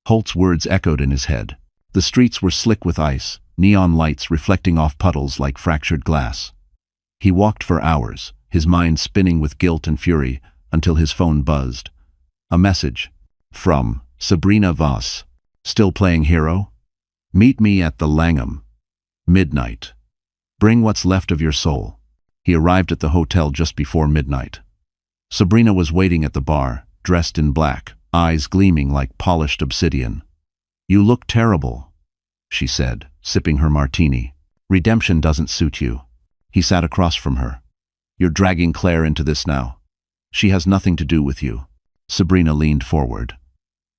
Holt's words echoed in his head. The streets were slick with ice, neon lights reflecting off puddles like fractured glass. He walked for hours, his mind spinning with guilt and fury, until his phone buzzed. A message. From Sabrina Voss. Still playing hero? Meet me at the Langham. Midnight. Bring what's left of your soul. He arrived at the hotel just before midnight. Sabrina was waiting at the bar, dressed in black, eyes gleaming like polished obsidian. You look terrible, she said, sipping her martini. Redemption doesn't suit you. He sat across from her. You're dragging Claire into this now. She has nothing to do with you. Sabrina leaned forward.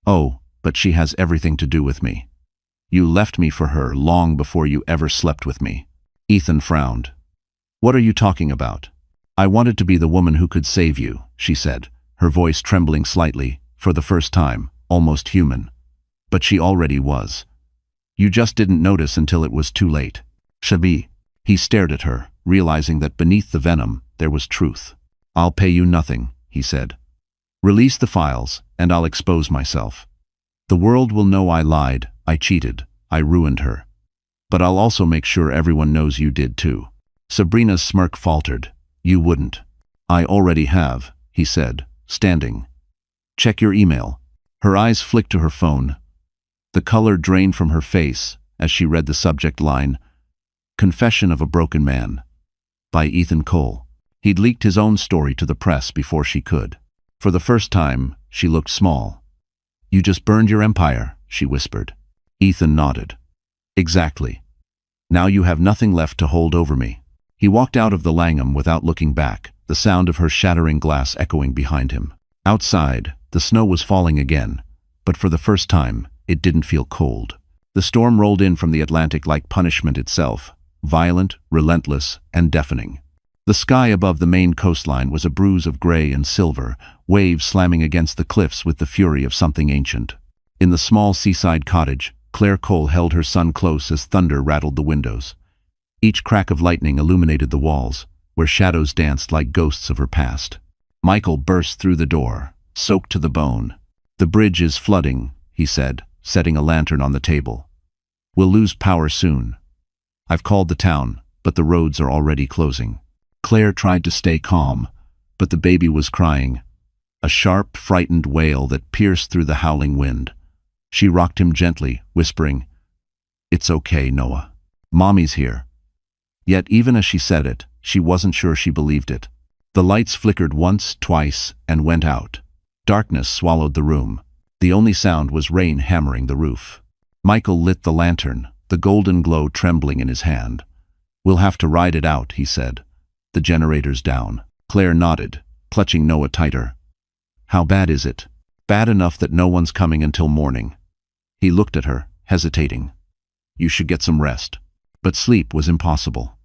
Oh, but she has everything to do with me. You left me for her long before you ever slept with me. Ethan frowned. What are you talking about? I wanted to be the woman who could save you, she said, her voice trembling slightly, for the first time, almost human. But she already was. You just didn't notice until it was too late. Shabi. He stared at her, realizing that beneath the venom, there was truth. I'll pay you nothing, he said. Release the files, and I'll expose myself. The world will know I lied, I cheated, I ruined her. But I'll also make sure everyone knows you did too. Sabrina's smirk faltered. You wouldn't. I already have, he said, standing. Check your email. Her eyes flicked to her phone. The color drained from her face as she read the subject line, Confession of a Broken Man, by Ethan Cole. He'd leaked his own story to the press before she could. For the first time, she looked small. You just burned your empire, she whispered. Ethan nodded. Exactly. Now you have nothing left to hold over me. He walked out of the Langham without looking back, the sound of her shattering glass echoing behind him. Outside, the snow was falling again, but for the first time, it didn't feel cold. The storm rolled in from the Atlantic like punishment itself, violent, relentless, and deafening. The sky above the Maine coastline was a bruise of gray and silver, waves slamming against the cliffs with the fury of something ancient. In the small seaside cottage, Claire Cole held her son close as thunder rattled the windows. Each crack of lightning illuminated the walls, where shadows danced like ghosts of her past. Michael burst through the door, soaked to the bone. The bridge is flooding, he said, setting a lantern on the table. We'll lose power soon. I've called the town, but the roads are already closing. Claire tried to stay calm, but the baby was crying, a sharp, frightened wail that pierced through the howling wind. She rocked him gently, whispering, It's okay, Noah. Mommy's here. Yet even as she said it, she wasn't sure she believed it. The lights flickered once, twice, and went out. Darkness swallowed the room. The only sound was rain hammering the roof. Michael lit the lantern, the golden glow trembling in his hand. We'll have to ride it out, he said. The generator's down. Claire nodded, clutching Noah tighter. How bad is it? Bad enough that no one's coming until morning. He looked at her, hesitating. You should get some rest. But sleep was impossible.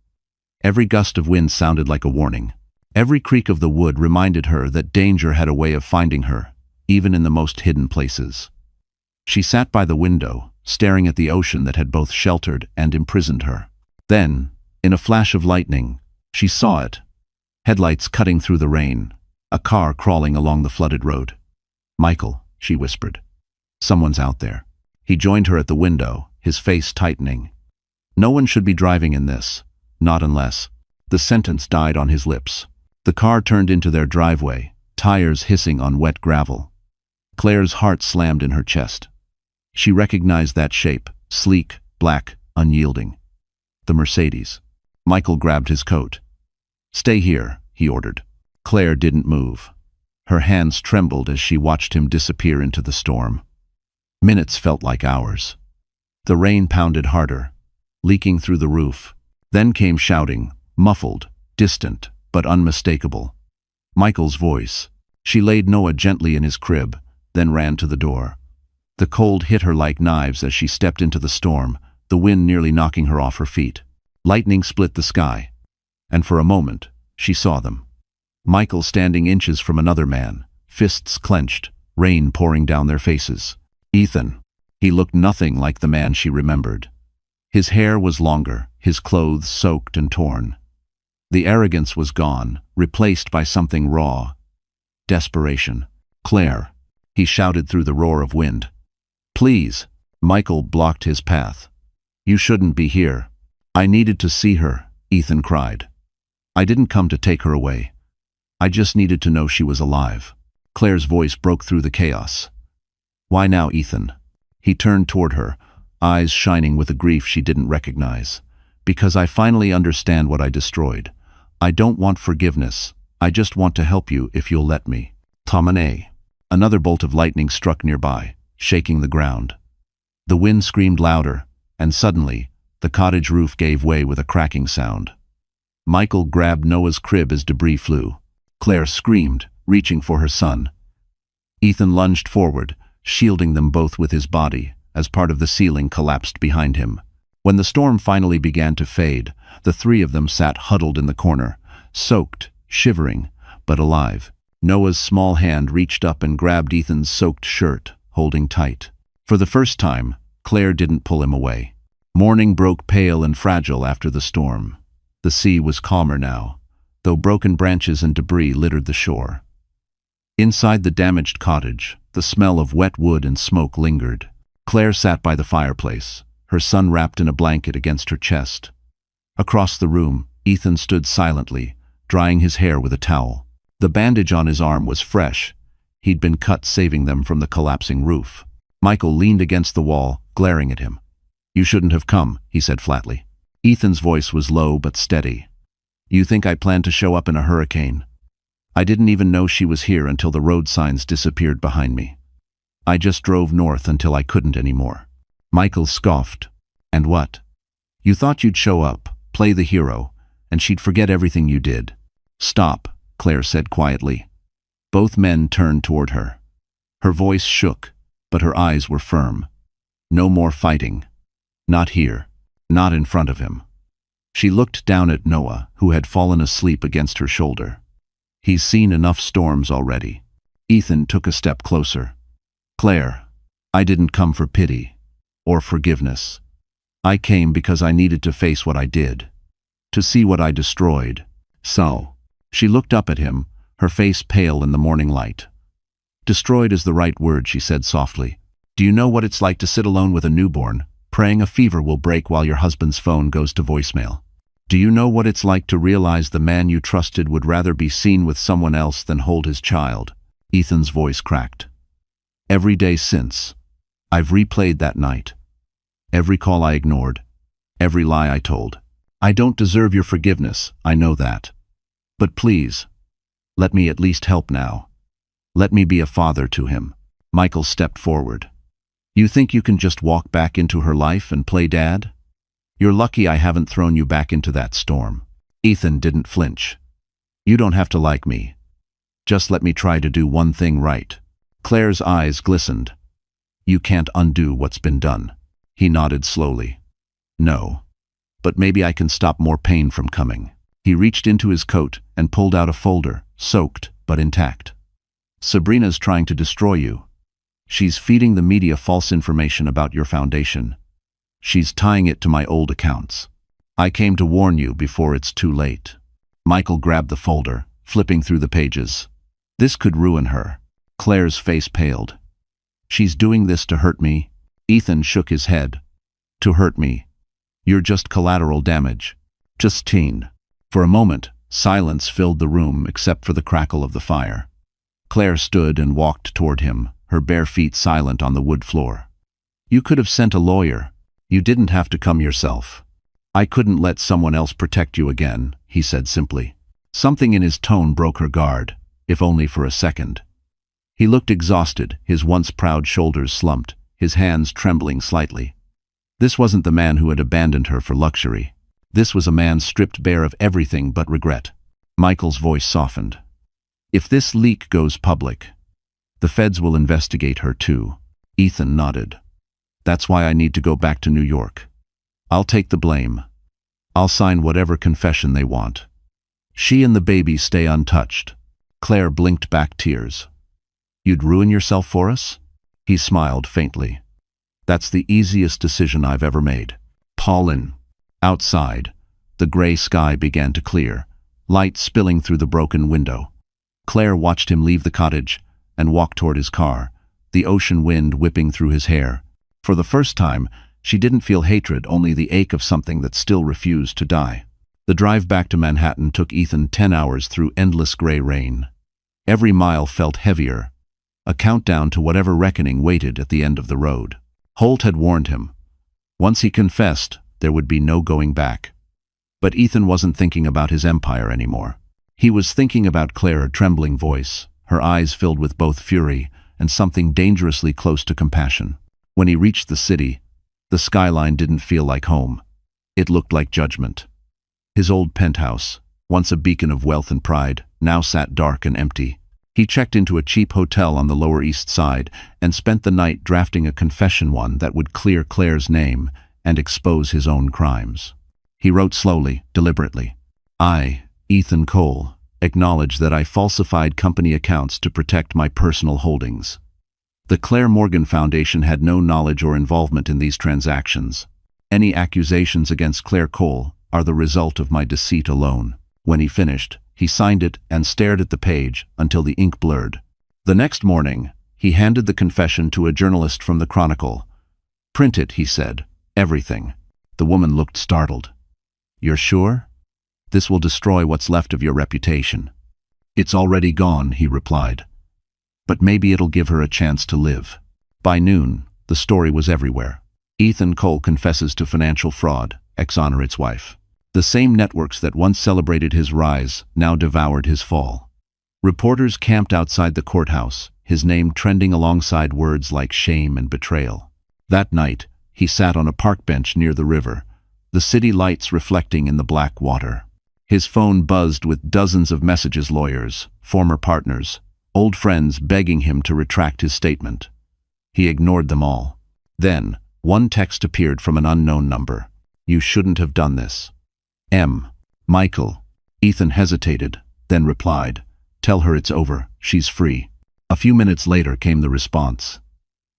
Every gust of wind sounded like a warning. Every creak of the wood reminded her that danger had a way of finding her, even in the most hidden places. She sat by the window, staring at the ocean that had both sheltered and imprisoned her. Then, in a flash of lightning, she saw it. Headlights cutting through the rain, a car crawling along the flooded road. Michael, she whispered. Someone's out there. He joined her at the window, his face tightening. No one should be driving in this, not unless. The sentence died on his lips. The car turned into their driveway, tires hissing on wet gravel. Claire's heart slammed in her chest. She recognized that shape, sleek, black, unyielding. The Mercedes. Michael grabbed his coat. Stay here, he ordered. Claire didn't move. Her hands trembled as she watched him disappear into the storm. Minutes felt like hours. The rain pounded harder, leaking through the roof. Then came shouting, muffled, distant, but unmistakable. Michael's voice. She laid Noah gently in his crib, then ran to the door. The cold hit her like knives as she stepped into the storm, the wind nearly knocking her off her feet. Lightning split the sky, and for a moment, she saw them. Michael standing inches from another man, fists clenched, rain pouring down their faces. Ethan. He looked nothing like the man she remembered. His hair was longer, his clothes soaked and torn. The arrogance was gone, replaced by something raw. Desperation. "Claire," he shouted through the roar of wind. "Please." Michael blocked his path. "You shouldn't be here." "I needed to see her," Ethan cried. "I didn't come to take her away. I just needed to know she was alive." Claire's voice broke through the chaos. "Why now, Ethan?" He turned toward her, eyes shining with a grief she didn't recognize. "Because I finally understand what I destroyed. I don't want forgiveness. I just want to help you if you'll let me." Tomane. Another bolt of lightning struck nearby, shaking the ground. The wind screamed louder, and suddenly, the cottage roof gave way with a cracking sound. Michael grabbed Noah's crib as debris flew. Claire screamed, reaching for her son. Ethan lunged forward, shielding them both with his body, as part of the ceiling collapsed behind him. When the storm finally began to fade, the three of them sat huddled in the corner, soaked, shivering, but alive. Noah's small hand reached up and grabbed Ethan's soaked shirt, holding tight. For the first time, Claire didn't pull him away. Morning broke pale and fragile after the storm. The sea was calmer now, though broken branches and debris littered the shore. Inside the damaged cottage, the smell of wet wood and smoke lingered. Claire sat by the fireplace, her son wrapped in a blanket against her chest. Across the room, Ethan stood silently, drying his hair with a towel. The bandage on his arm was fresh. He'd been cut saving them from the collapsing roof. Michael leaned against the wall, glaring at him. "You shouldn't have come," he said flatly. Ethan's voice was low but steady. "You think I planned to show up in a hurricane? I didn't even know she was here until the road signs disappeared behind me. I just drove north until I couldn't anymore." Michael scoffed. "And what? You thought you'd show up, play the hero, and she'd forget everything you did." "Stop," Claire said quietly. Both men turned toward her. Her voice shook, but her eyes were firm. "No more fighting. Not here. Not in front of him." She looked down at Noah, who had fallen asleep against her shoulder. "He's seen enough storms already." Ethan took a step closer. "Claire, I didn't come for pity or forgiveness. I came because I needed to face what I did, to see what I destroyed." "So." She looked up at him, her face pale in the morning light. "Destroyed is the right word," she said softly. "Do you know what it's like to sit alone with a newborn, praying a fever will break while your husband's phone goes to voicemail? Do you know what it's like to realize the man you trusted would rather be seen with someone else than hold his child?" Ethan's voice cracked. "Every day since, I've replayed that night. Every call I ignored, every lie I told. I don't deserve your forgiveness, I know that. But please, let me at least help now. Let me be a father to him." Michael stepped forward. "You think you can just walk back into her life and play dad? You're lucky I haven't thrown you back into that storm." Ethan didn't flinch. "You don't have to like me. Just let me try to do one thing right." Claire's eyes glistened. "You can't undo what's been done." He nodded slowly. "No. But maybe I can stop more pain from coming." He reached into his coat and pulled out a folder, soaked but intact. "Sabrina's trying to destroy you. She's feeding the media false information about your foundation. She's tying it to my old accounts. I came to warn you before it's too late." Michael grabbed the folder, flipping through the pages. "This could ruin her." Claire's face paled. "She's doing this to hurt me?" Ethan shook his head. "To hurt me. You're just collateral damage. Just teen." For a moment, silence filled the room except for the crackle of the fire. Claire stood and walked toward him, her bare feet silent on the wood floor. "You could have sent a lawyer. You didn't have to come yourself." "I couldn't let someone else protect you again," he said simply. Something in his tone broke her guard, if only for a second. He looked exhausted, his once proud shoulders slumped, his hands trembling slightly. This wasn't the man who had abandoned her for luxury. This was a man stripped bare of everything but regret. Michael's voice softened. "If this leak goes public, the feds will investigate her too." Ethan nodded. "That's why I need to go back to New York. I'll take the blame. I'll sign whatever confession they want. She and the baby stay untouched. Claire blinked back tears. You'd ruin yourself for us? He smiled faintly. That's the easiest decision I've ever made. Paulin. Outside, the gray sky began to clear, light spilling through the broken window. Claire watched him leave the cottage and walk toward his car, the ocean wind whipping through his hair. For the first time, she didn't feel hatred, only the ache of something that still refused to die. The drive back to Manhattan took Ethan 10 hours through endless gray rain. Every mile felt heavier, a countdown to whatever reckoning waited at the end of the road. Holt had warned him. Once he confessed, there would be no going back. But Ethan wasn't thinking about his empire anymore. He was thinking about Claire, a trembling voice, her eyes filled with both fury and something dangerously close to compassion. When he reached the city, the skyline didn't feel like home. It looked like judgment. His old penthouse, once a beacon of wealth and pride, now sat dark and empty. He checked into a cheap hotel on the Lower East Side and spent the night drafting a confession, one that would clear Claire's name and expose his own crimes. He wrote slowly, deliberately. I, Ethan Cole, acknowledge that I falsified company accounts to protect my personal holdings. The Claire Morgan Foundation had no knowledge or involvement in these transactions. Any accusations against Claire Cole are the result of my deceit alone. When he finished, he signed it and stared at the page until the ink blurred. The next morning, he handed the confession to a journalist from the Chronicle. Print it, he said. Everything. The woman looked startled. You're sure? This will destroy what's left of your reputation. It's already gone, he replied. But maybe it'll give her a chance to live. By noon, the story was everywhere. Ethan Cole confesses to financial fraud, exonerates wife. The same networks that once celebrated his rise now devoured his fall. Reporters camped outside the courthouse, his name trending alongside words like shame and betrayal. That night, he sat on a park bench near the river, the city lights reflecting in the black water. His phone buzzed with dozens of messages, lawyers, former partners, old friends begging him to retract his statement. He ignored them all. Then, one text appeared from an unknown number. You shouldn't have done this. M. Michael. Ethan hesitated, then replied, Tell her it's over, she's free. A few minutes later came the response.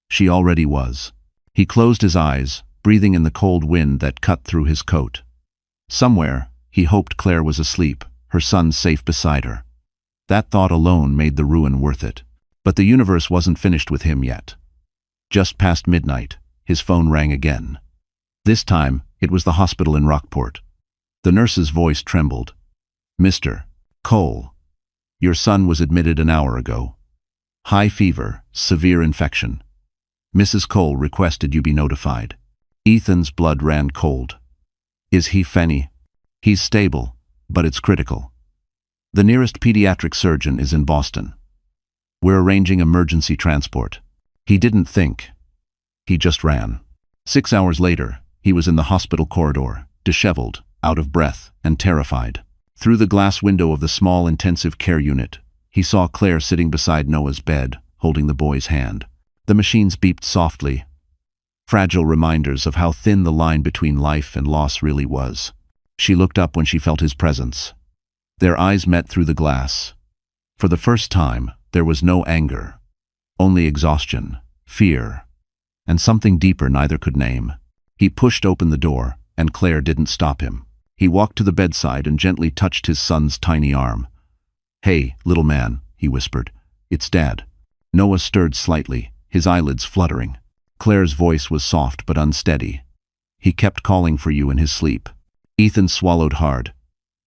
She already was. He closed his eyes, breathing in the cold wind that cut through his coat. Somewhere, he hoped Claire was asleep, her son safe beside her. That thought alone made the ruin worth it. But the universe wasn't finished with him yet. Just past midnight, his phone rang again. This time, it was the hospital in Rockport. The nurse's voice trembled. Mr. Cole, your son was admitted an hour ago. High fever, severe infection. Mrs. Cole requested you be notified. Ethan's blood ran cold. Is he Fenny? He's stable, but it's critical. The nearest pediatric surgeon is in Boston. We're arranging emergency transport. He didn't think. He just ran. 6 hours later, he was in the hospital corridor, disheveled, out of breath, and terrified. Through the glass window of the small intensive care unit, he saw Claire sitting beside Noah's bed, holding the boy's hand. The machines beeped softly, fragile reminders of how thin the line between life and loss really was. She looked up when she felt his presence. Their eyes met through the glass. For the first time, there was no anger, only exhaustion, fear, and something deeper neither could name. He pushed open the door, and Claire didn't stop him. He walked to the bedside and gently touched his son's tiny arm. Hey, little man, he whispered. It's Dad. Noah stirred slightly, his eyelids fluttering. Claire's voice was soft but unsteady. He kept calling for you in his sleep. Ethan swallowed hard.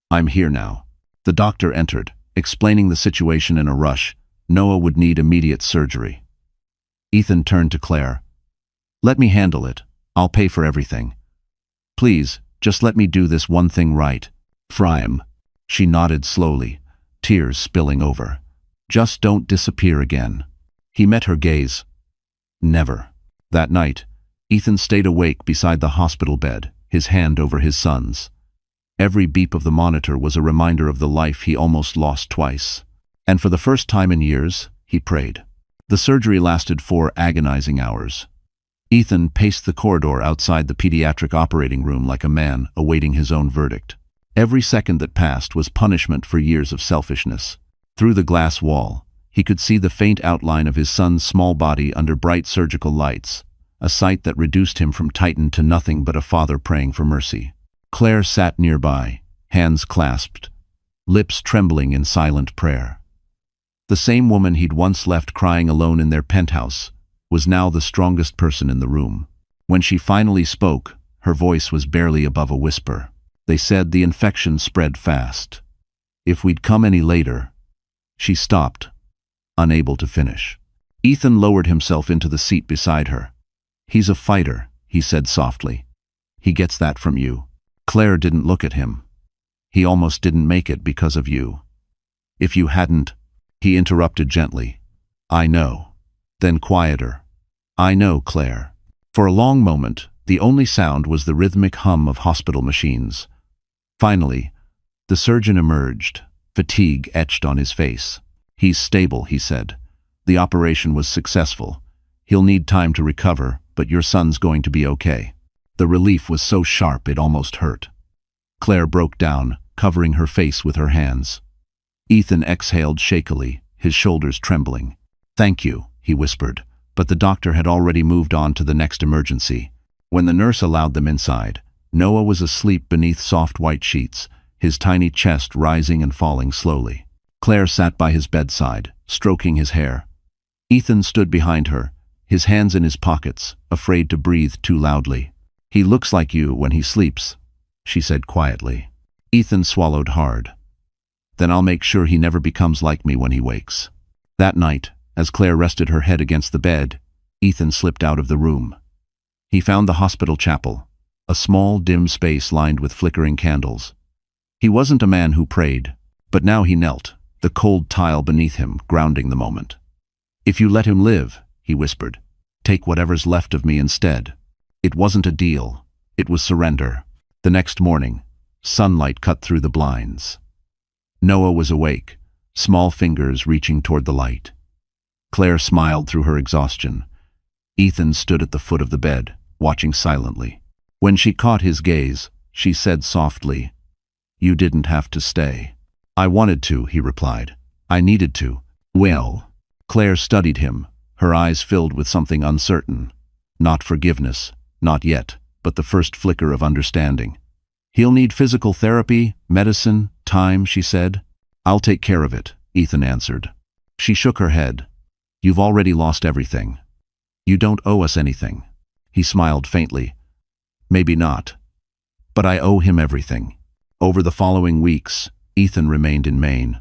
I'm here now. The doctor entered, explaining the situation in a rush. Noah would need immediate surgery. Ethan turned to Claire. Let me handle it. I'll pay for everything. Please, just let me do this one thing right. Frym. She nodded slowly, tears spilling over. Just don't disappear again. He met her gaze. Never. That night, Ethan stayed awake beside the hospital bed, his hand over his son's. Every beep of the monitor was a reminder of the life he almost lost twice. And for the first time in years, he prayed. The surgery lasted 4 agonizing hours. Ethan paced the corridor outside the pediatric operating room like a man awaiting his own verdict. Every second that passed was punishment for years of selfishness. Through the glass wall, he could see the faint outline of his son's small body under bright surgical lights, a sight that reduced him from Titan to nothing but a father praying for mercy. Claire sat nearby, hands clasped, lips trembling in silent prayer. The same woman he'd once left crying alone in their penthouse was now the strongest person in the room. When she finally spoke, her voice was barely above a whisper. They said the infection spread fast. If we'd come any later. She stopped, unable to finish. Ethan lowered himself into the seat beside her. He's a fighter, he said softly. He gets that from you. Claire didn't look at him. He almost didn't make it because of you. If you hadn't, he interrupted gently. I know. Then quieter. I know, Claire. For a long moment, the only sound was the rhythmic hum of hospital machines. Finally, the surgeon emerged, fatigue etched on his face. He's stable, he said. The operation was successful. He'll need time to recover, but your son's going to be okay. The relief was so sharp it almost hurt. Claire broke down, covering her face with her hands. Ethan exhaled shakily, his shoulders trembling. Thank you, he whispered, but the doctor had already moved on to the next emergency. When the nurse allowed them inside, Noah was asleep beneath soft white sheets, his tiny chest rising and falling slowly. Claire sat by his bedside, stroking his hair. Ethan stood behind her, his hands in his pockets, afraid to breathe too loudly. He looks like you when he sleeps, she said quietly. Ethan swallowed hard. Then I'll make sure he never becomes like me when he wakes. That night, as Claire rested her head against the bed, Ethan slipped out of the room. He found the hospital chapel, a small, dim space lined with flickering candles. He wasn't a man who prayed, but now he knelt, the cold tile beneath him grounding the moment. If you let him live, he whispered, take whatever's left of me instead. It wasn't a deal. It was surrender. The next morning, sunlight cut through the blinds. Noah was awake, small fingers reaching toward the light. Claire smiled through her exhaustion. Ethan stood at the foot of the bed, watching silently. When she caught his gaze, she said softly, "You didn't have to stay." "I wanted to," he replied. "I needed to." "Well." Claire studied him, her eyes filled with something uncertain. Not forgiveness, not yet, but the first flicker of understanding. "He'll need physical therapy, medicine, time," she said. "I'll take care of it," Ethan answered. She shook her head. "You've already lost everything. You don't owe us anything." He smiled faintly. "Maybe not. But I owe him everything." Over the following weeks, Ethan remained in Maine.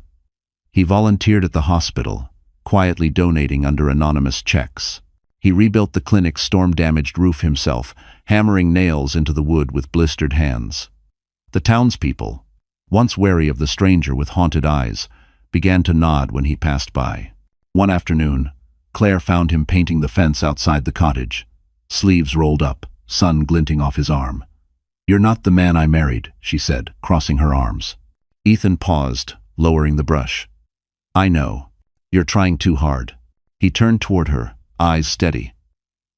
He volunteered at the hospital, quietly donating under anonymous checks. He rebuilt the clinic's storm-damaged roof himself, hammering nails into the wood with blistered hands. The townspeople, once wary of the stranger with haunted eyes, began to nod when he passed by. One afternoon, Claire found him painting the fence outside the cottage, sleeves rolled up, sun glinting off his arm. "You're not the man I married," she said, crossing her arms. Ethan paused, lowering the brush. "I know. You're trying too hard." He turned toward her, eyes steady.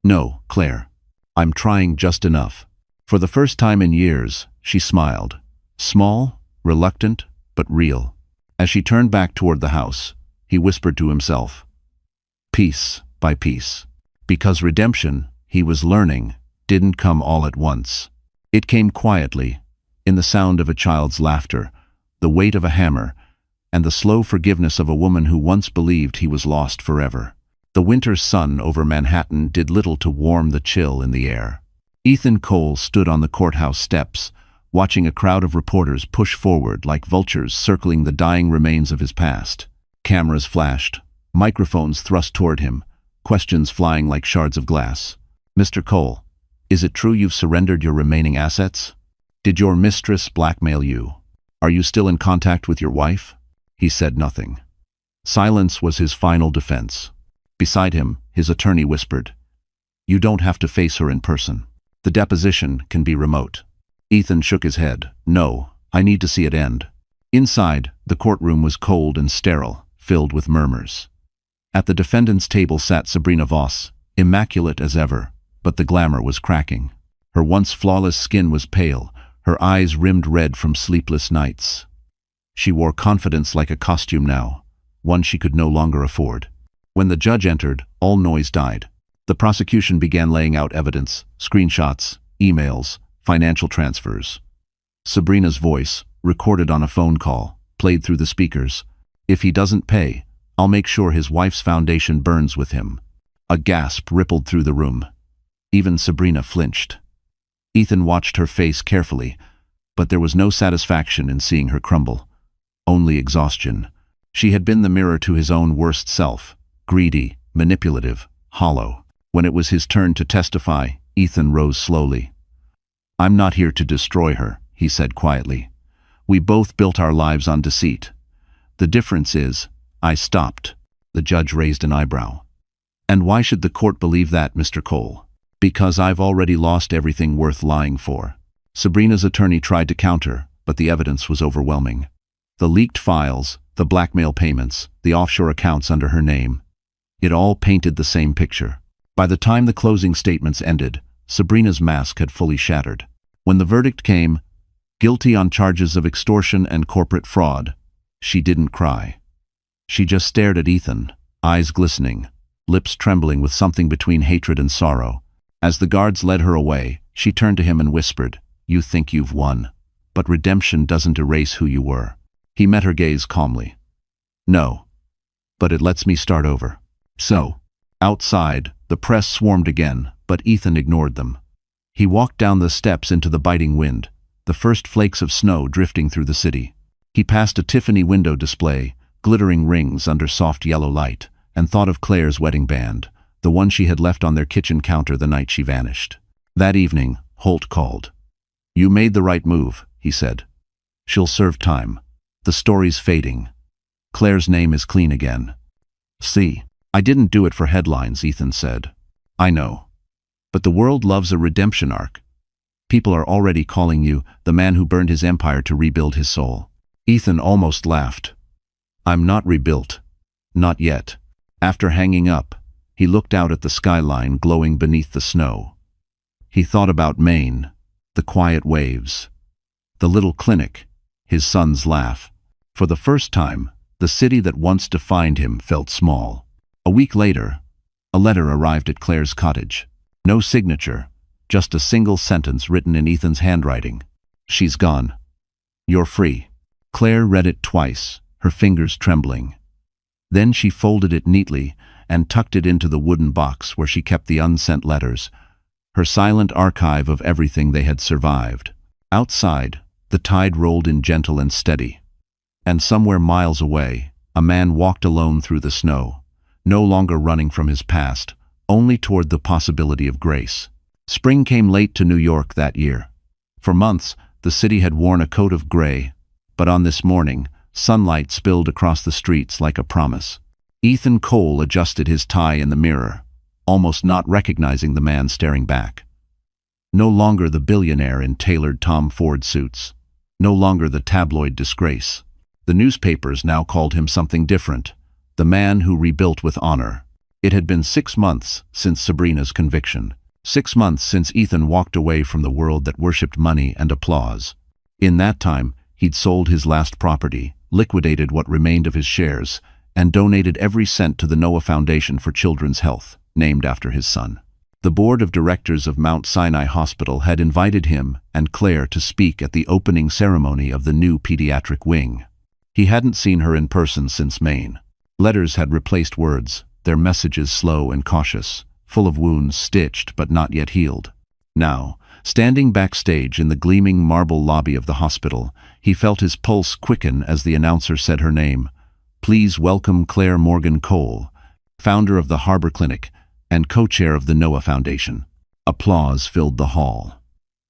"No, Claire. I'm trying just enough." For the first time in years, she smiled. Small, reluctant, but real. As she turned back toward the house, he whispered to himself, piece by piece. Because redemption, he was learning, didn't come all at once. It came quietly, in the sound of a child's laughter, the weight of a hammer, and the slow forgiveness of a woman who once believed he was lost forever. The winter sun over Manhattan did little to warm the chill in the air. Ethan Cole stood on the courthouse steps, watching a crowd of reporters push forward like vultures circling the dying remains of his past. Cameras flashed, microphones thrust toward him, questions flying like shards of glass. "Mr. Cole, is it true you've surrendered your remaining assets? Did your mistress blackmail you? Are you still in contact with your wife?" He said nothing. Silence was his final defense. Beside him, his attorney whispered, "You don't have to face her in person. The deposition can be remote." Ethan shook his head. "No, I need to see it end." Inside, the courtroom was cold and sterile, filled with murmurs. At the defendant's table sat Sabrina Voss, immaculate as ever, but the glamour was cracking. Her once flawless skin was pale, her eyes rimmed red from sleepless nights. She wore confidence like a costume now, one she could no longer afford. When the judge entered, all noise died. The prosecution began laying out evidence, screenshots, emails, financial transfers. Sabrina's voice, recorded on a phone call, played through the speakers. "If he doesn't pay, I'll make sure his wife's foundation burns with him." A gasp rippled through the room. Even Sabrina flinched. Ethan watched her face carefully, but there was no satisfaction in seeing her crumble. Only exhaustion. She had been the mirror to his own worst self, greedy, manipulative, hollow. When it was his turn to testify, Ethan rose slowly. "I'm not here to destroy her," he said quietly. "We both built our lives on deceit. The difference is, I stopped." The judge raised an eyebrow. "And why should the court believe that, Mr. Cole?" "Because I've already lost everything worth lying for." Sabrina's attorney tried to counter, but the evidence was overwhelming. The leaked files, the blackmail payments, the offshore accounts under her name. It all painted the same picture. By the time the closing statements ended, Sabrina's mask had fully shattered. When the verdict came, guilty on charges of extortion and corporate fraud, she didn't cry. She just stared at Ethan, eyes glistening, lips trembling with something between hatred and sorrow. As the guards led her away, she turned to him and whispered, "You think you've won, but redemption doesn't erase who you were." He met her gaze calmly. "No, but it lets me start over." So, outside, the press swarmed again, but Ethan ignored them. He walked down the steps into the biting wind, the first flakes of snow drifting through the city. He passed a Tiffany window display, glittering rings under soft yellow light, and thought of Claire's wedding band, the one she had left on their kitchen counter the night she vanished. That evening, Holt called. "You made the right move," he said. "She'll serve time. The story's fading. Claire's name is clean again." "See, I didn't do it for headlines," Ethan said. "I know. But the world loves a redemption arc. People are already calling you the man who burned his empire to rebuild his soul." Ethan almost laughed. "I'm not rebuilt. Not yet." After hanging up, he looked out at the skyline glowing beneath the snow. He thought about Maine, the quiet waves, the little clinic, his son's laugh. For the first time, the city that once defined him felt small. A week later, a letter arrived at Claire's cottage. No signature, just a single sentence written in Ethan's handwriting. "She's gone. You're free." Claire read it twice, her fingers trembling. Then she folded it neatly and tucked it into the wooden box where she kept the unsent letters, her silent archive of everything they had survived. Outside, the tide rolled in gentle and steady. And somewhere miles away, a man walked alone through the snow, no longer running from his past, only toward the possibility of grace. Spring came late to New York that year. For months, the city had worn a coat of gray, but on this morning, sunlight spilled across the streets like a promise. Ethan Cole adjusted his tie in the mirror, almost not recognizing the man staring back. No longer the billionaire in tailored Tom Ford suits. No longer the tabloid disgrace. The newspapers now called him something different. The man who rebuilt with honor. It had been 6 months since Sabrina's conviction. 6 months since Ethan walked away from the world that worshipped money and applause. In that time, he'd sold his last property, liquidated what remained of his shares, and donated every cent to the Noah Foundation for Children's Health, named after his son. The board of directors of Mount Sinai Hospital had invited him and Claire to speak at the opening ceremony of the new pediatric wing. He hadn't seen her in person since Maine. Letters had replaced words, their messages slow and cautious, full of wounds stitched but not yet healed. Now, standing backstage in the gleaming marble lobby of the hospital, he felt his pulse quicken as the announcer said her name. "Please welcome Claire Morgan Cole, founder of the Harbor Clinic and co-chair of the Noah Foundation." Applause filled the hall.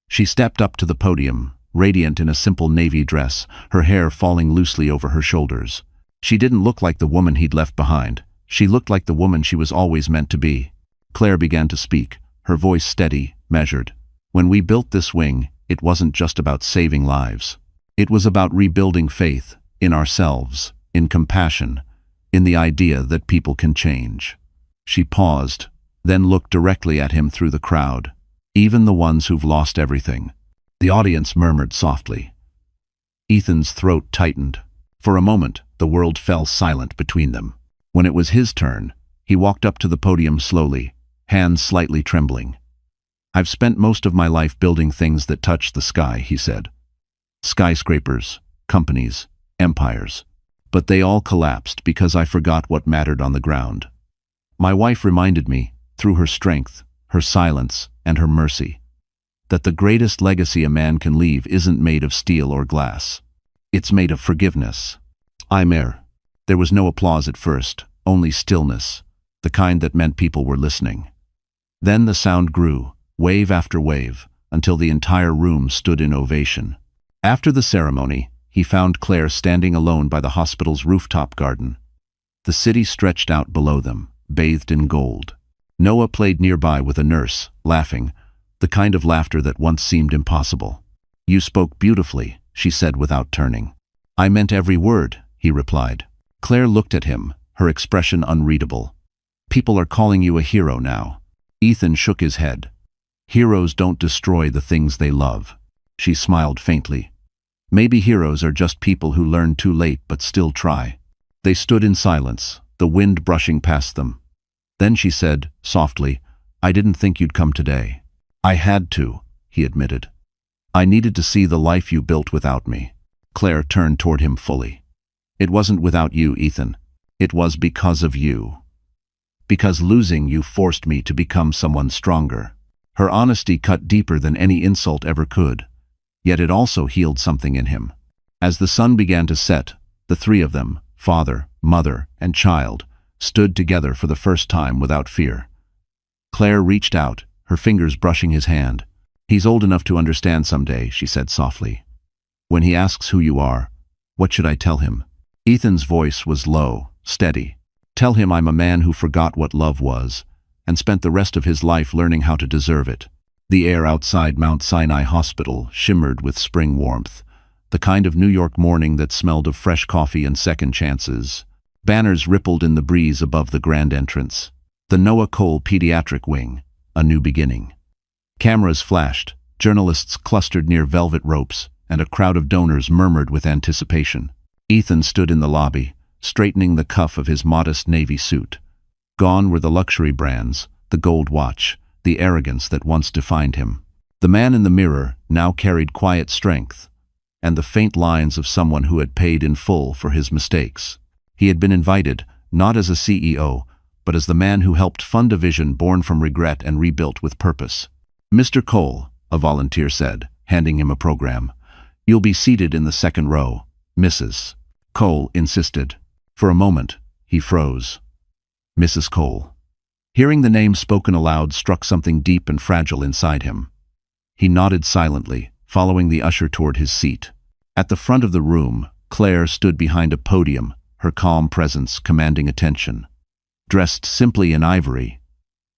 She stepped up to the podium, radiant in a simple navy dress, her hair falling loosely over her shoulders. She didn't look like the woman he'd left behind. She looked like the woman she was always meant to be. Claire began to speak, her voice steady, measured. "When we built this wing, it wasn't just about saving lives. It was about rebuilding faith in ourselves, in compassion, in the idea that people can change." She paused, then looked directly at him through the crowd. "Even the ones who've lost everything. The audience murmured softly. Ethan's throat tightened. For a moment, the world fell silent between them. When it was his turn, he walked up to the podium slowly, hands slightly trembling. "I've spent most of my life building things that touch the sky," he said. "Skyscrapers, companies, empires. But they all collapsed because I forgot what mattered on the ground. My wife reminded me, through her strength, her silence, and her mercy, that the greatest legacy a man can leave isn't made of steel or glass. It's made of forgiveness." There was no applause at first, only stillness, the kind that meant people were listening. Then the sound grew, wave after wave, until the entire room stood in ovation. After the ceremony, he found Claire standing alone by the hospital's rooftop garden. The city stretched out below them, bathed in gold. Noah played nearby with a nurse, laughing, the kind of laughter that once seemed impossible. "You spoke beautifully," she said without turning. "I meant every word," he replied. Claire looked at him, her expression unreadable. "People are calling you a hero now." Ethan shook his head. "Heroes don't destroy the things they love." She smiled faintly. "Maybe heroes are just people who learn too late but still try." They stood in silence, the wind brushing past them. Then she said, softly, "I didn't think you'd come today." "I had to," he admitted. "I needed to see the life you built without me." Claire turned toward him fully. "It wasn't without you, Ethan. It was because of you. Because losing you forced me to become someone stronger." Her honesty cut deeper than any insult ever could. Yet it also healed something in him. As the sun began to set, the three of them, father, mother, and child, stood together for the first time without fear. Claire reached out, her fingers brushing his hand. "He's old enough to understand someday," she said softly. "When he asks who you are, what should I tell him?" Ethan's voice was low, steady. "Tell him I'm a man who forgot what love was, and spent the rest of his life learning how to deserve it." The air outside Mount Sinai Hospital shimmered with spring warmth, the kind of New York morning that smelled of fresh coffee and second chances. Banners rippled in the breeze above the grand entrance. The Noah Cole Pediatric Wing, a new beginning. Cameras flashed, journalists clustered near velvet ropes, and a crowd of donors murmured with anticipation. Ethan stood in the lobby, straightening the cuff of his modest navy suit. Gone were the luxury brands, the gold watch, the arrogance that once defined him. The man in the mirror now carried quiet strength, and the faint lines of someone who had paid in full for his mistakes. He had been invited, not as a CEO, but as the man who helped fund a vision born from regret and rebuilt with purpose. "Mr. Cole," a volunteer said, handing him a program. "You'll be seated in the second row, Mrs." Cole insisted. For a moment, he froze. Mrs. Cole. Hearing the name spoken aloud struck something deep and fragile inside him. He nodded silently, following the usher toward his seat. At the front of the room, Claire stood behind a podium, her calm presence commanding attention. Dressed simply in ivory,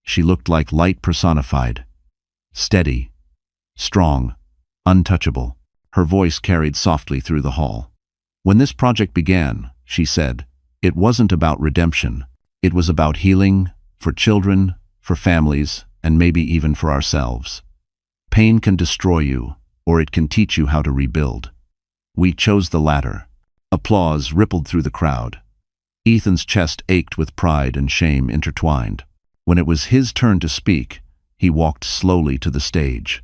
she looked like light personified. Steady, strong, untouchable. Her voice carried softly through the hall. "When this project began," she said, "it wasn't about redemption. It was about healing, for children, for families, and maybe even for ourselves. Pain can destroy you, or it can teach you how to rebuild. We chose the latter." Applause rippled through the crowd. Ethan's chest ached with pride and shame intertwined. When it was his turn to speak, he walked slowly to the stage.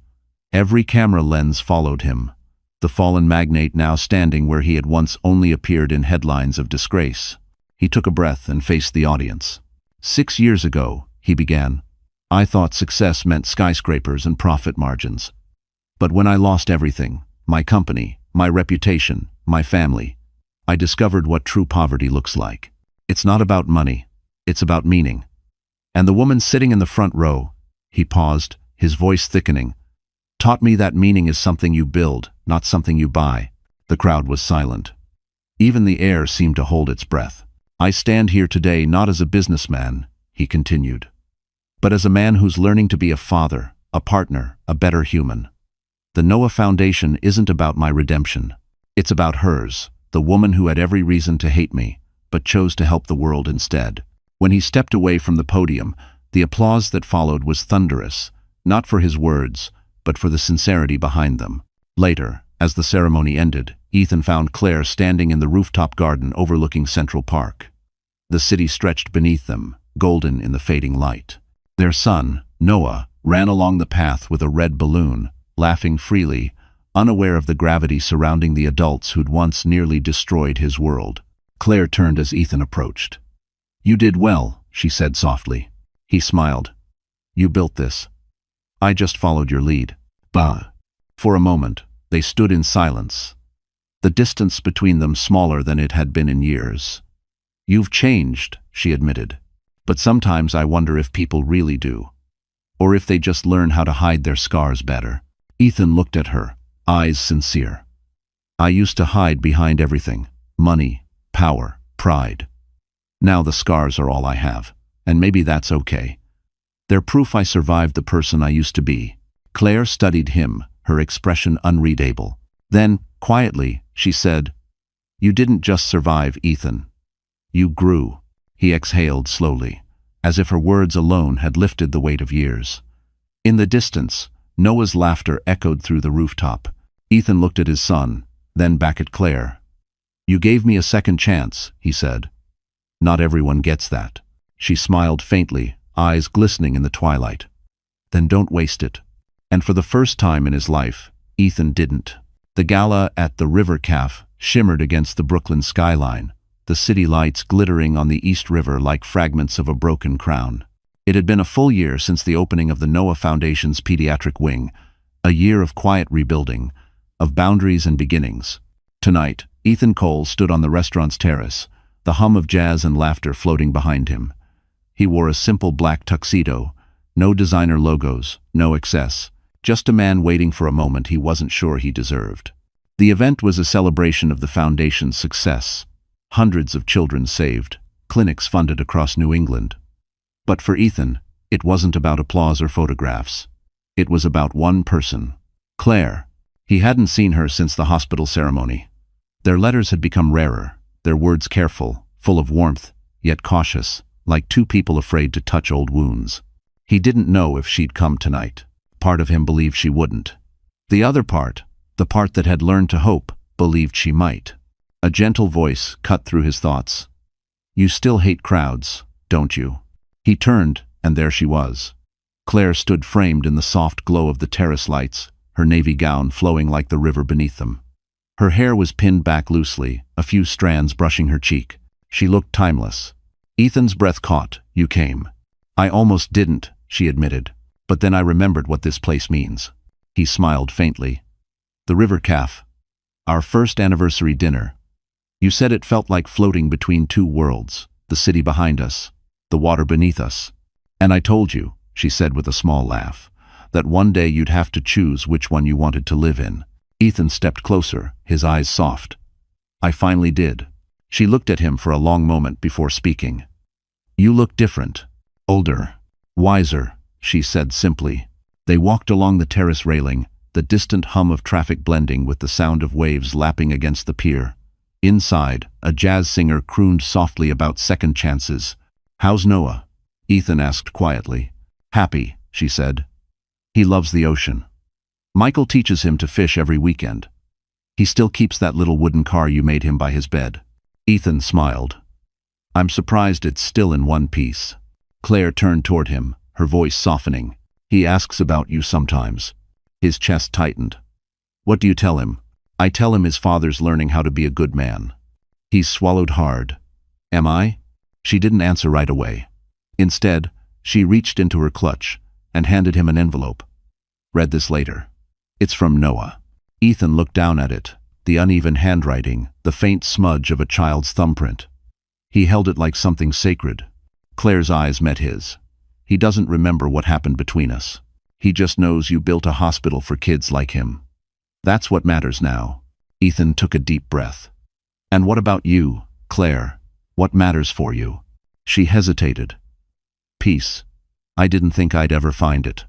Every camera lens followed him, the fallen magnate now standing where he had once only appeared in headlines of disgrace. He took a breath and faced the audience. "6 years ago," he began, "I thought success meant skyscrapers and profit margins. But when I lost everything, my company, my reputation, my family, I discovered what true poverty looks like. It's not about money, it's about meaning. And the woman sitting in the front row," he paused, his voice thickening, "taught me that meaning is something you build, not something you buy." The crowd was silent. Even the air seemed to hold its breath. "I stand here today not as a businessman," he continued, "but as a man who's learning to be a father, a partner, a better human. The Noah Foundation isn't about my redemption. It's about hers, the woman who had every reason to hate me, but chose to help the world instead." When he stepped away from the podium, the applause that followed was thunderous, not for his words, but for the sincerity behind them. Later, as the ceremony ended, Ethan found Claire standing in the rooftop garden overlooking Central Park. The city stretched beneath them, golden in the fading light. Their son, Noah, ran along the path with a red balloon, laughing freely, unaware of the gravity surrounding the adults who'd once nearly destroyed his world. Claire turned as Ethan approached. "You did well," she said softly. He smiled. "You built this. I just followed your lead." Bah. For a moment, they stood in silence, the distance between them smaller than it had been in years. "You've changed," she admitted. "But sometimes I wonder if people really do. Or if they just learn how to hide their scars better." Ethan looked at her, eyes sincere. "I used to hide behind everything: money, power, pride. Now the scars are all I have, and maybe that's okay. They're proof I survived the person I used to be." Claire studied him, her expression unreadable. Then, quietly, she said, "You didn't just survive, Ethan. You grew." He exhaled slowly, as if her words alone had lifted the weight of years. In the distance, Noah's laughter echoed through the rooftop. Ethan looked at his son, then back at Claire. "You gave me a second chance," he said. "Not everyone gets that." She smiled faintly, eyes glistening in the twilight. "Then don't waste it." And for the first time in his life, Ethan didn't. The gala at the River Cafe shimmered against the Brooklyn skyline, the city lights glittering on the East River like fragments of a broken crown. It had been a full year since the opening of the Noah Foundation's pediatric wing, a year of quiet rebuilding, of boundaries and beginnings. Tonight, Ethan Cole stood on the restaurant's terrace, the hum of jazz and laughter floating behind him. He wore a simple black tuxedo, no designer logos, no excess, just a man waiting for a moment he wasn't sure he deserved. The event was a celebration of the Foundation's success. Hundreds of children saved, clinics funded across New England. But for Ethan, it wasn't about applause or photographs. It was about one person, Claire. He hadn't seen her since the hospital ceremony. Their letters had become rarer, their words careful, full of warmth, yet cautious, like two people afraid to touch old wounds. He didn't know if she'd come tonight. Part of him believed she wouldn't. The other part, the part that had learned to hope, believed she might. A gentle voice cut through his thoughts. "You still hate crowds, don't you?" He turned, and there she was. Claire stood framed in the soft glow of the terrace lights, her navy gown flowing like the river beneath them. Her hair was pinned back loosely, a few strands brushing her cheek. She looked timeless. Ethan's breath caught. "You came." "I almost didn't," she admitted. "But then I remembered what this place means." He smiled faintly. "The River Cafe. Our first anniversary dinner. You said it felt like floating between two worlds, the city behind us, the water beneath us. And I told you," she said with a small laugh, "that one day you'd have to choose which one you wanted to live in." Ethan stepped closer, his eyes soft. "I finally did." She looked at him for a long moment before speaking. "You look different, older, wiser," she said simply. They walked along the terrace railing, the distant hum of traffic blending with the sound of waves lapping against the pier. Inside, a jazz singer crooned softly about second chances. "How's Noah?" Ethan asked quietly. "Happy," she said. "He loves the ocean. Michael teaches him to fish every weekend. He still keeps that little wooden car you made him by his bed." Ethan smiled. "I'm surprised it's still in one piece." Claire turned toward him, her voice softening. "He asks about you sometimes." His chest tightened. "What do you tell him?" "I tell him his father's learning how to be a good man." He swallowed hard. "Am I?" She didn't answer right away. Instead, she reached into her clutch and handed him an envelope. "Read this later. It's from Noah." Ethan looked down at it, the uneven handwriting, the faint smudge of a child's thumbprint. He held it like something sacred. Claire's eyes met his. "He doesn't remember what happened between us. He just knows you built a hospital for kids like him. That's what matters now." Ethan took a deep breath. "And what about you, Claire? What matters for you?" She hesitated. "Peace. I didn't think I'd ever find it.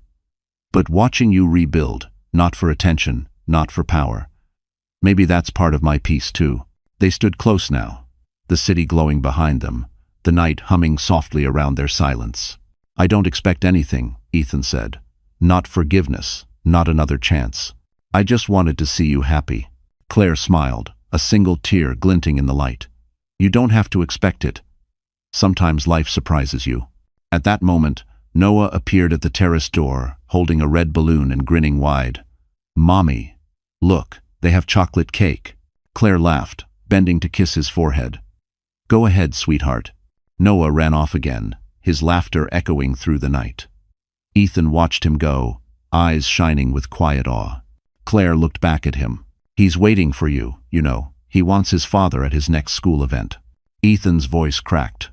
But watching you rebuild, not for attention, not for power. Maybe that's part of my peace too." They stood close now, the city glowing behind them, the night humming softly around their silence. "I don't expect anything," Ethan said. "Not forgiveness, not another chance. I just wanted to see you happy. Claire smiled, a single tear glinting in the light. You don't have to expect it. Sometimes life surprises you. At that moment, Noah appeared at the terrace door, holding a red balloon and grinning wide. Mommy, look, they have chocolate cake. Claire laughed, bending to kiss his forehead. Go ahead, sweetheart. Noah ran off again, his laughter echoing through the night. Ethan watched him go, eyes shining with quiet awe. Claire looked back at him. He's waiting for you, you know. He wants his father at his next school event. Ethan's voice cracked.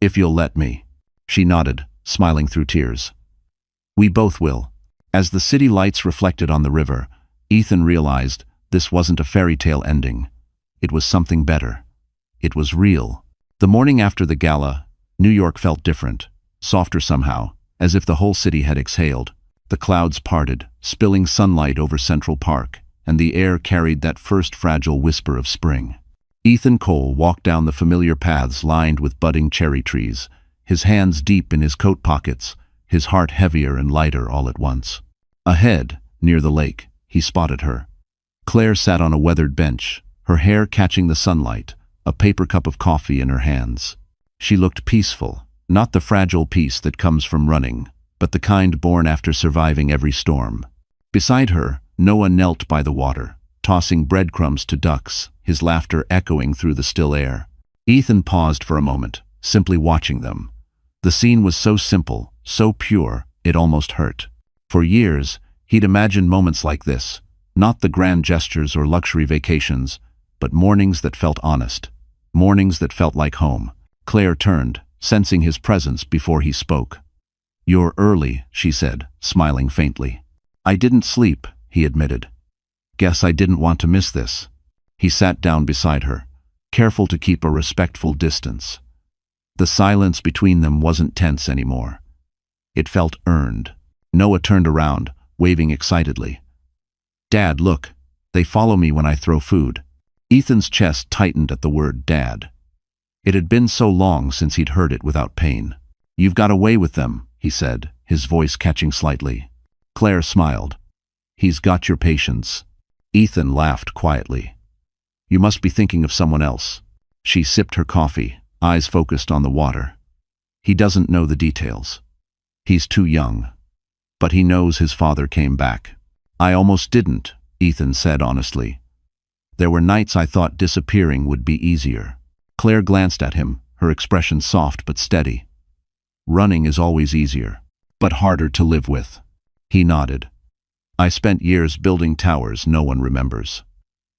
If you'll let me. She nodded, smiling through tears. We both will. As the city lights reflected on the river, Ethan realized this wasn't a fairy tale ending. It was something better. It was real. The morning after the gala, New York felt different, softer somehow, as if the whole city had exhaled. The clouds parted, spilling sunlight over Central Park, and the air carried that first fragile whisper of spring. Ethan Cole walked down the familiar paths lined with budding cherry trees, his hands deep in his coat pockets, his heart heavier and lighter all at once. Ahead, near the lake, he spotted her. Claire sat on a weathered bench, her hair catching the sunlight, a paper cup of coffee in her hands. She looked peaceful, not the fragile peace that comes from running, but the kind born after surviving every storm. Beside her, Noah knelt by the water, tossing breadcrumbs to ducks, his laughter echoing through the still air. Ethan paused for a moment, simply watching them. The scene was so simple, so pure, it almost hurt. For years, he'd imagined moments like this, not the grand gestures or luxury vacations, but mornings that felt honest, mornings that felt like home. Claire turned, sensing his presence before he spoke. You're early, she said, smiling faintly. I didn't sleep, he admitted. Guess I didn't want to miss this. He sat down beside her, careful to keep a respectful distance. The silence between them wasn't tense anymore. It felt earned. Noah turned around, waving excitedly. Dad, look. They follow me when I throw food. Ethan's chest tightened at the word Dad. It had been so long since he'd heard it without pain. You've got away with them, he said, his voice catching slightly. Claire smiled. He's got your patience. Ethan laughed quietly. You must be thinking of someone else. She sipped her coffee, eyes focused on the water. He doesn't know the details. He's too young. But he knows his father came back. I almost didn't, Ethan said honestly. There were nights I thought disappearing would be easier. Claire glanced at him, her expression soft but steady. Running is always easier, but harder to live with. He nodded. I spent years building towers no one remembers.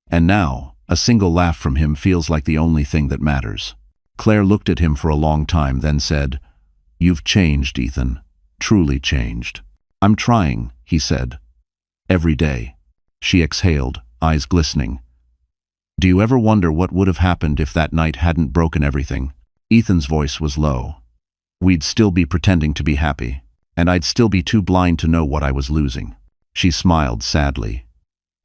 And now, a single laugh from him feels like the only thing that matters. Claire looked at him for a long time, then said, You've changed, Ethan. Truly changed. I'm trying, he said. Every day. She exhaled, eyes glistening. Do you ever wonder what would have happened if that night hadn't broken everything? Ethan's voice was low. We'd still be pretending to be happy, and I'd still be too blind to know what I was losing. She smiled sadly.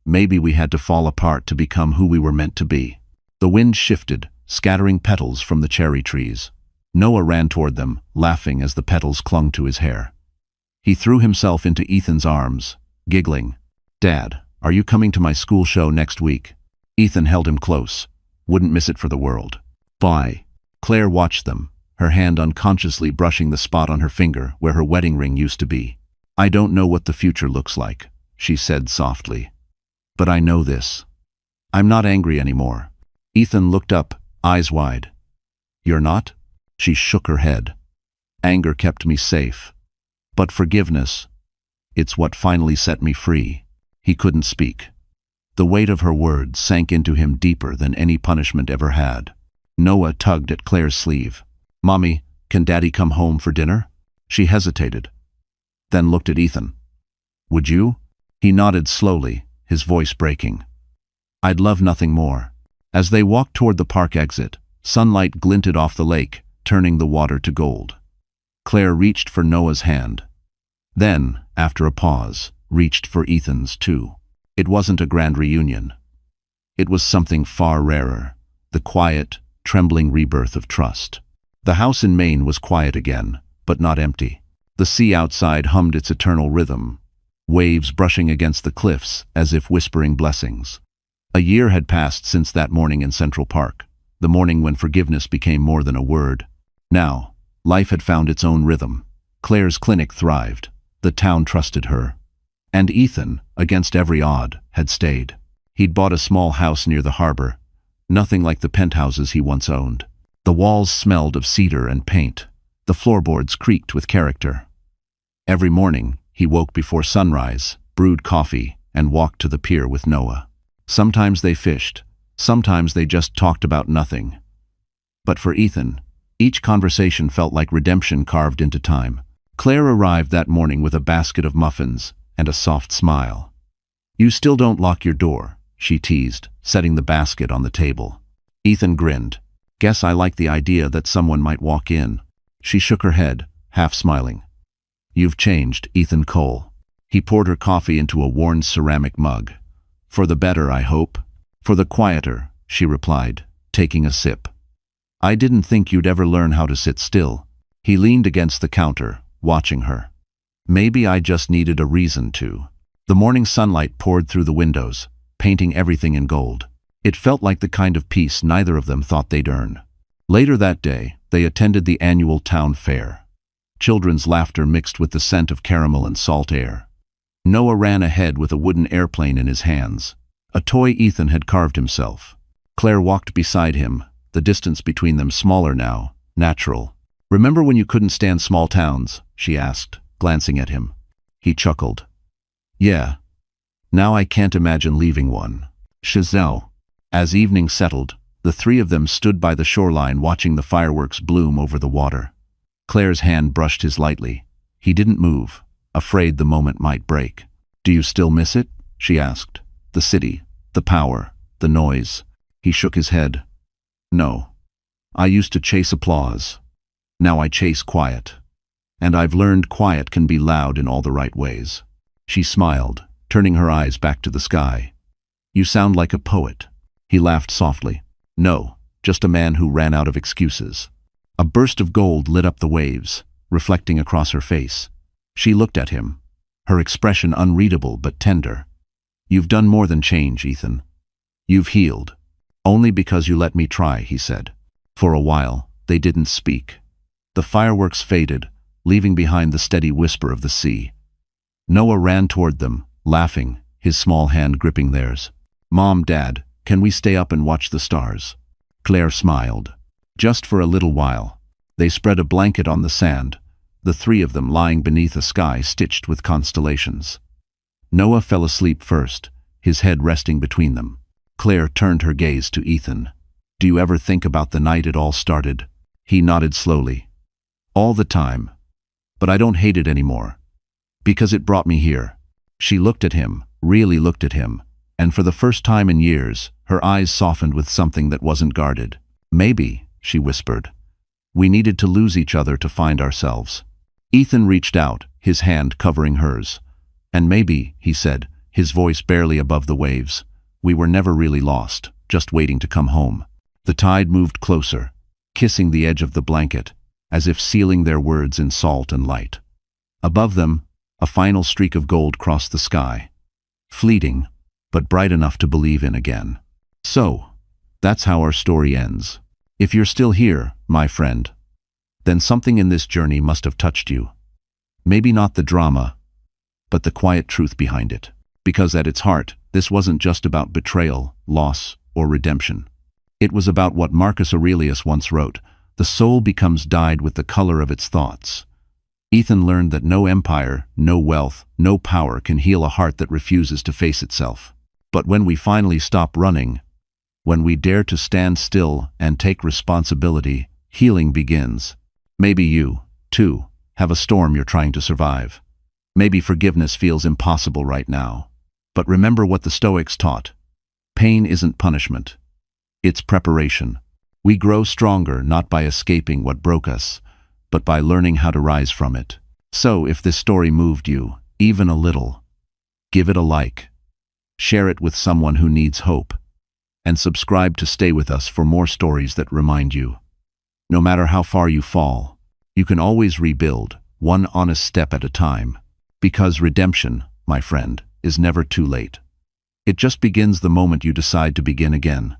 Maybe we had to fall apart to become who we were meant to be. The wind shifted, scattering petals from the cherry trees. Noah ran toward them, laughing as the petals clung to his hair. He threw himself into Ethan's arms, giggling. Dad, are you coming to my school show next week? Ethan held him close. Wouldn't miss it for the world. Bye. Claire watched them, her hand unconsciously brushing the spot on her finger where her wedding ring used to be. I don't know what the future looks like, she said softly. But I know this. I'm not angry anymore. Ethan looked up, eyes wide. You're not? She shook her head. Anger kept me safe. But forgiveness, it's what finally set me free. He couldn't speak. The weight of her words sank into him deeper than any punishment ever had. Noah tugged at Claire's sleeve. Mommy, can Daddy come home for dinner? She hesitated, then looked at Ethan. Would you? He nodded slowly, his voice breaking. I'd love nothing more. As they walked toward the park exit, sunlight glinted off the lake, turning the water to gold. Claire reached for Noah's hand. Then, after a pause, reached for Ethan's too. It wasn't a grand reunion. It was something far rarer, the quiet, trembling rebirth of trust. The house in Maine was quiet again, but not empty. The sea outside hummed its eternal rhythm. waves brushing against the cliffs as if whispering blessings. A year had passed since that morning in Central Park, the morning when forgiveness became more than a word. Now, life had found its own rhythm. Claire's clinic thrived. The town trusted her. And Ethan, against every odd, had stayed. He'd bought a small house near the harbor, nothing like the penthouses he once owned. The walls smelled of cedar and paint. The floorboards creaked with character. Every morning, he woke before sunrise, brewed coffee, and walked to the pier with Noah. Sometimes they fished, sometimes they just talked about nothing. But for Ethan, each conversation felt like redemption carved into time. Claire arrived that morning with a basket of muffins and a soft smile. "You still don't lock your door," she teased, setting the basket on the table. Ethan grinned. "Guess I like the idea that someone might walk in." She shook her head, half smiling. "You've changed, Ethan Cole." He poured her coffee into a worn ceramic mug. "For the better, I hope." "For the quieter," she replied, taking a sip. "I didn't think you'd ever learn how to sit still." He leaned against the counter, watching her. "Maybe I just needed a reason to." The morning sunlight poured through the windows, painting everything in gold. It felt like the kind of peace neither of them thought they'd earn. Later that day, they attended the annual town fair. Children's laughter mixed with the scent of caramel and salt air. Noah ran ahead with a wooden airplane in his hands, a toy Ethan had carved himself. Claire walked beside him, the distance between them smaller now, natural. "Remember when you couldn't stand small towns?" she asked, glancing at him. He chuckled. "Yeah. Now I can't imagine leaving one." Chazelle. As evening settled, the three of them stood by the shoreline watching the fireworks bloom over the water. Claire's hand brushed his lightly. He didn't move, afraid the moment might break. "Do you still miss it?" she asked. "The city, the power, the noise." He shook his head. "No. I used to chase applause. Now I chase quiet. And I've learned quiet can be loud in all the right ways." She smiled, turning her eyes back to the sky. "You sound like a poet." He laughed softly. "No, just a man who ran out of excuses." A burst of gold lit up the waves, reflecting across her face. She looked at him, her expression unreadable but tender. "You've done more than change, Ethan. You've healed. Only because you let me try," he said. For a while, they didn't speak. The fireworks faded, leaving behind the steady whisper of the sea. Noah ran toward them, laughing, his small hand gripping theirs. "Mom, Dad, can we stay up and watch the stars?" Claire smiled. Just for a little while. They spread a blanket on the sand, the three of them lying beneath a sky stitched with constellations. Noah fell asleep first, his head resting between them. Claire turned her gaze to Ethan. "Do you ever think about the night it all started?" He nodded slowly. "All the time. But I don't hate it anymore. Because it brought me here." She looked at him, really looked at him, and for the first time in years, her eyes softened with something that wasn't guarded. "Maybe," she whispered. "We needed to lose each other to find ourselves." Ethan reached out, his hand covering hers. "And maybe," he said, his voice barely above the waves, "we were never really lost, just waiting to come home." The tide moved closer, kissing the edge of the blanket, as if sealing their words in salt and light. Above them, a final streak of gold crossed the sky. Fleeting, but bright enough to believe in again. So, that's how our story ends. If you're still here, my friend, then something in this journey must have touched you. Maybe not the drama, but the quiet truth behind it. Because at its heart, this wasn't just about betrayal, loss, or redemption. It was about what Marcus Aurelius once wrote: "The soul becomes dyed with the color of its thoughts." Ethan learned that no empire, no wealth, no power can heal a heart that refuses to face itself. But when we finally stop running, when we dare to stand still and take responsibility, healing begins. Maybe you, too, have a storm you're trying to survive. Maybe forgiveness feels impossible right now. But remember what the Stoics taught. Pain isn't punishment. It's preparation. We grow stronger not by escaping what broke us, but by learning how to rise from it. So if this story moved you, even a little, give it a like. Share it with someone who needs hope. And subscribe to stay with us for more stories that remind you. No matter how far you fall, you can always rebuild, one honest step at a time. Because redemption, my friend, is never too late. It just begins the moment you decide to begin again.